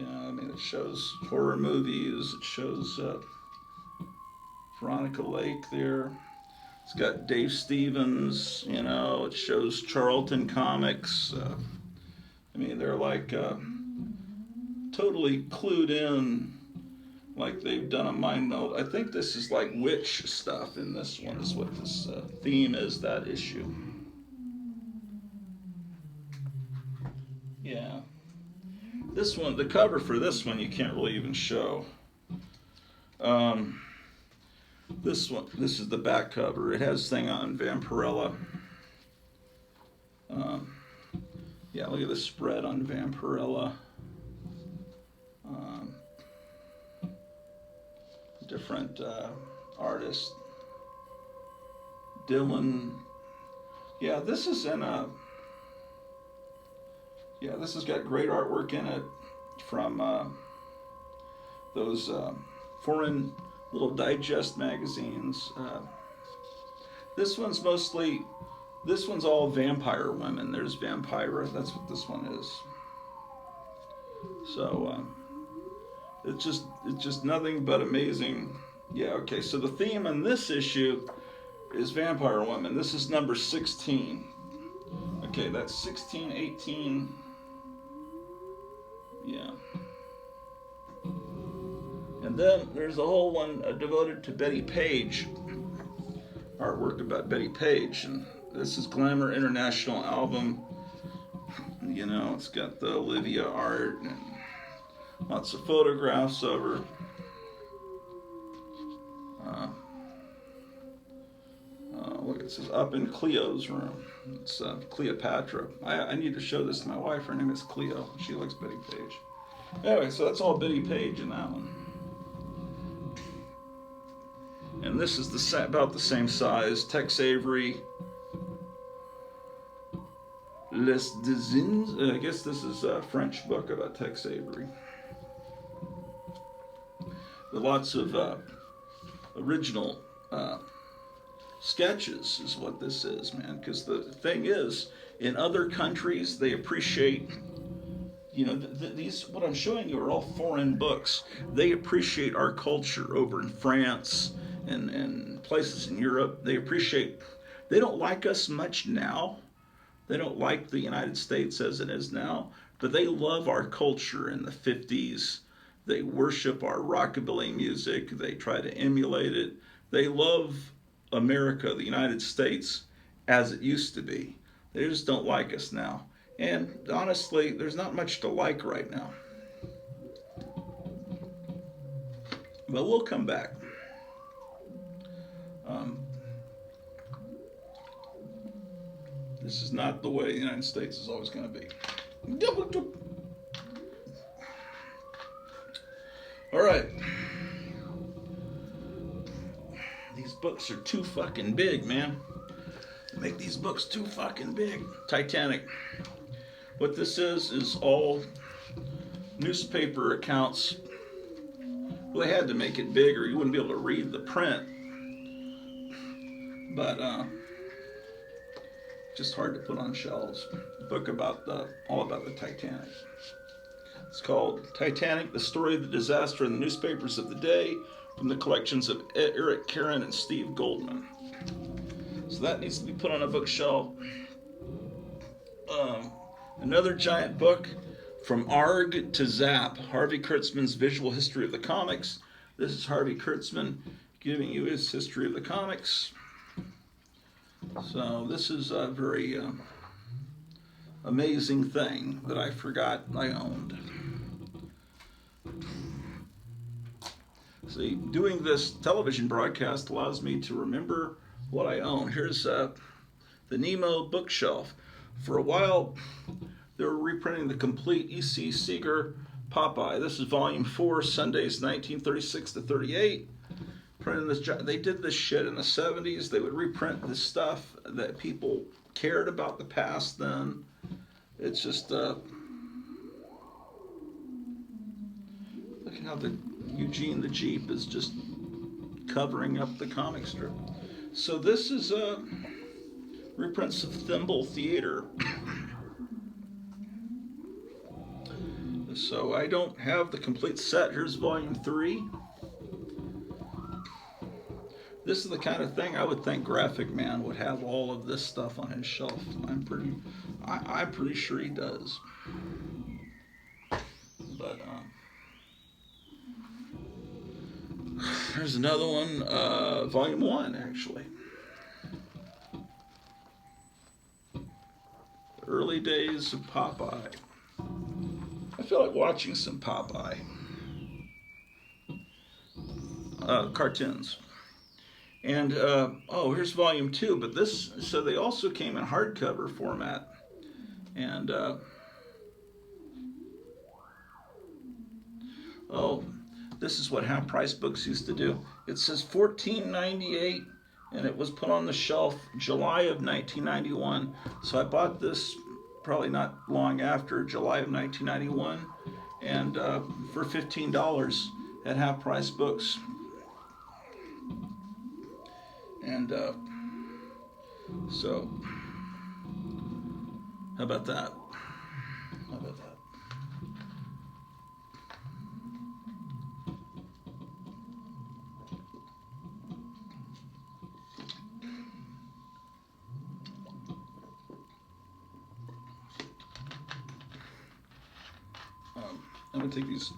I mean, it shows horror movies. It shows Veronica Lake there. It's got Dave Stevens, you know, it shows Charlton Comics. I mean, they're like totally clued in, like they've done a mind meld. I think this is like witch stuff in this one, is what this theme is, that issue. Yeah. This one, the cover for this one, you can't really even show. This one, this is the back cover. It has thing on Vampirella. Yeah, look at the spread on Vampirella. Different artists. Dylan. Yeah, this is in a. Yeah, this has got great artwork in it from those foreign little digest magazines. This one's mostly, this one's all vampire women. There's Vampira, that's what this one is. So it's just nothing but amazing. Yeah, okay, so the theme in this issue is vampire women. This is number 16. Okay, that's 16, 18. Yeah. And then there's a whole one devoted to Betty Page, artwork about Betty Page, and this is Glamour International album. You know, it's got the Olivia art and lots of photographs of her. Look, it says Up in Cleo's Room. It's Cleopatra. I need to show this to my wife. Her name is Cleo. She likes Betty Page. Anyway, so that's all Betty Page in that one. And this is about the same size. Tex Avery, Les Dezins. I guess this is a French book about Tex Avery. With lots of original sketches is what this is, man. Because the thing is, in other countries, they appreciate, you know, these, what I'm showing you are all foreign books. They appreciate our culture over in France and places in Europe. They don't like us much now. They don't like the United States as it is now, but they love our culture in the 50s. They worship our rockabilly music. They try to emulate it. They love America, the United States, as it used to be. They just don't like us now. And honestly, there's not much to like right now. But we'll come back. This is not the way the United States is always going to be. All right. These books are too fucking big, man. They make these books too fucking big. Titanic. What this is all newspaper accounts. Well, they had to make it big or you wouldn't be able to read the print. But just hard to put on shelves. A book about all about the Titanic. It's called Titanic, the story of the disaster in the newspapers of the day, from the collections of Eric Karen and Steve Goldman. So that needs to be put on a bookshelf. Another giant book, From Arg to Zap, Harvey Kurtzman's Visual History of the Comics. This is Harvey Kurtzman giving you his history of the comics. So this is a very amazing thing that I forgot I owned. See, doing this television broadcast allows me to remember what I own. Here's the Nemo bookshelf. For a while, they were reprinting the complete E.C. Seeger Popeye. This is volume 4, Sundays 1936 to 38. Printing this, they did this shit in the 70s. They would reprint this stuff that people cared about the past then. It's just, look at how the Eugene the Jeep is just covering up the comic strip. So this is reprints of Thimble Theater. So I don't have the complete set. Here's volume 3. This is the kind of thing I would think Graphic Man would have all of this stuff on his shelf. I'm pretty sure he does. But there's another one, volume 1 actually. The early days of Popeye. I feel like watching some Popeye cartoons. And, here's volume 2, but this, so they also came in hardcover format. And, this is what Half Price Books used to do. It says $14.98, and it was put on the shelf July of 1991. So I bought this probably not long after July of 1991, and for $15 at Half Price Books. And so, how about that? How about that? I'm gonna take these,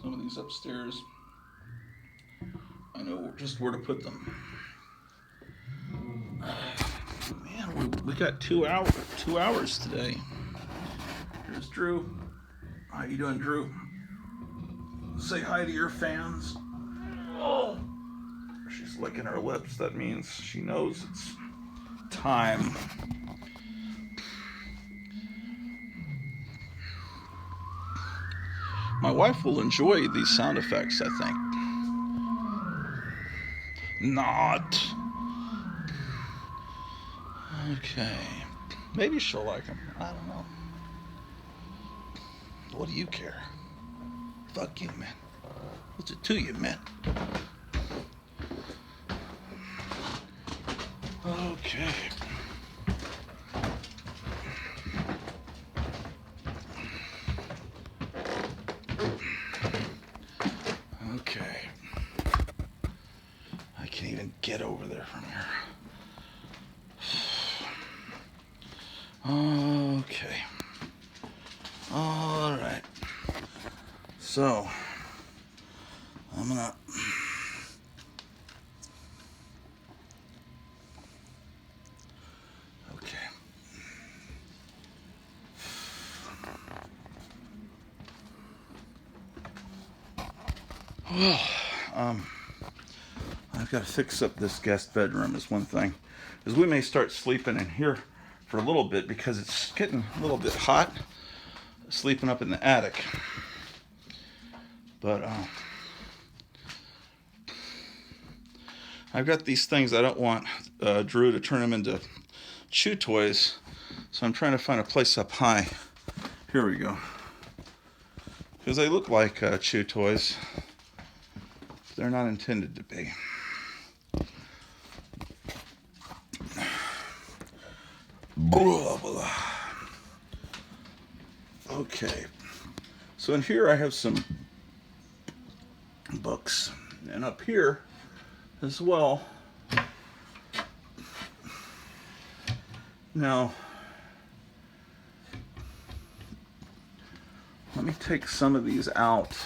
some of these upstairs. I know just where to put them. Man, we got 2 hours today. Here's Drew. How you doing, Drew? Say hi to your fans. Oh, she's licking her lips. That means she knows it's time. My wife will enjoy these sound effects, I think. not. Okay. Maybe she'll like him. I don't know. What do you care? Fuck you, man. What's it to you, man? Okay. Okay. I can't even get over there from here. Okay. All right. So, I'm gonna. Okay. Well, I've got to fix up this guest bedroom is one thing. Is we may start sleeping in here for a little bit because it's getting a little bit hot sleeping up in the attic. But I've got these things I don't want Drew to turn them into chew toys, so I'm trying to find a place up high. Here we go. Because they look like chew toys. They're not intended to be. Blah, blah. Okay. So in here I have some books. And up here as well. Now, let me take some of these out.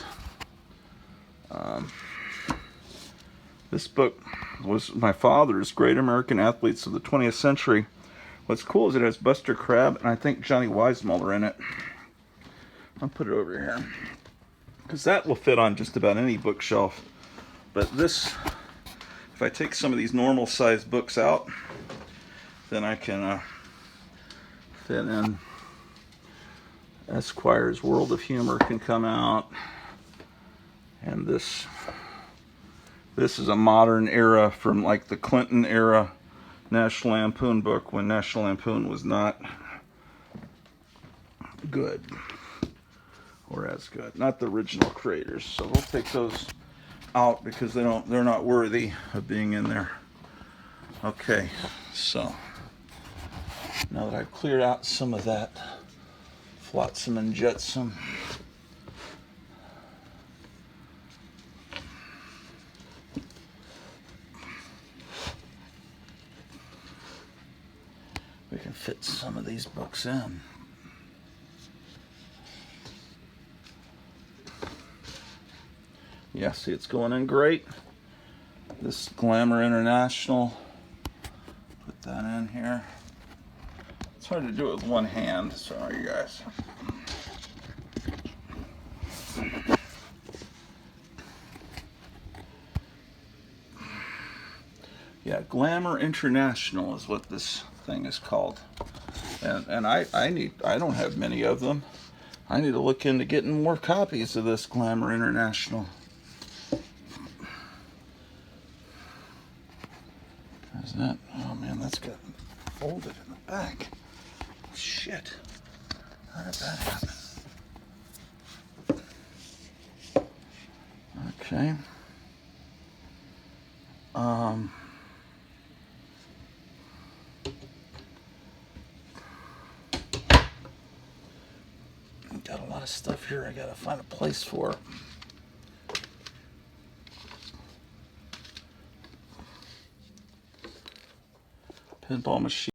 This book was my father's, Great American Athletes of the 20th Century. What's cool is it has Buster Crabbe and I think Johnny Weissmuller in it. I'll put it over here. Because that will fit on just about any bookshelf. But this, if I take some of these normal sized books out, then I can fit in. Esquire's World of Humor can come out. And this is a modern era from like the Clinton era National Lampoon book when National Lampoon was not good or as good. Not the original creators. So we'll take those out because they're not worthy of being in there. Okay, so now that I've cleared out some of that flotsam and jetsam, we can fit some of these books in. Yeah, see, it's going in great. This Glamour International, put that in here. It's hard to do it with one hand, sorry guys. Yeah, Glamour International is what this thing is called. And I don't have many of them. I need to look into getting more copies of this Glamour International. Isn't that? Oh man, that's got folded in the back. Shit. How did that happen? Okay. Got a lot of stuff here I gotta find a place for. Pinball machine.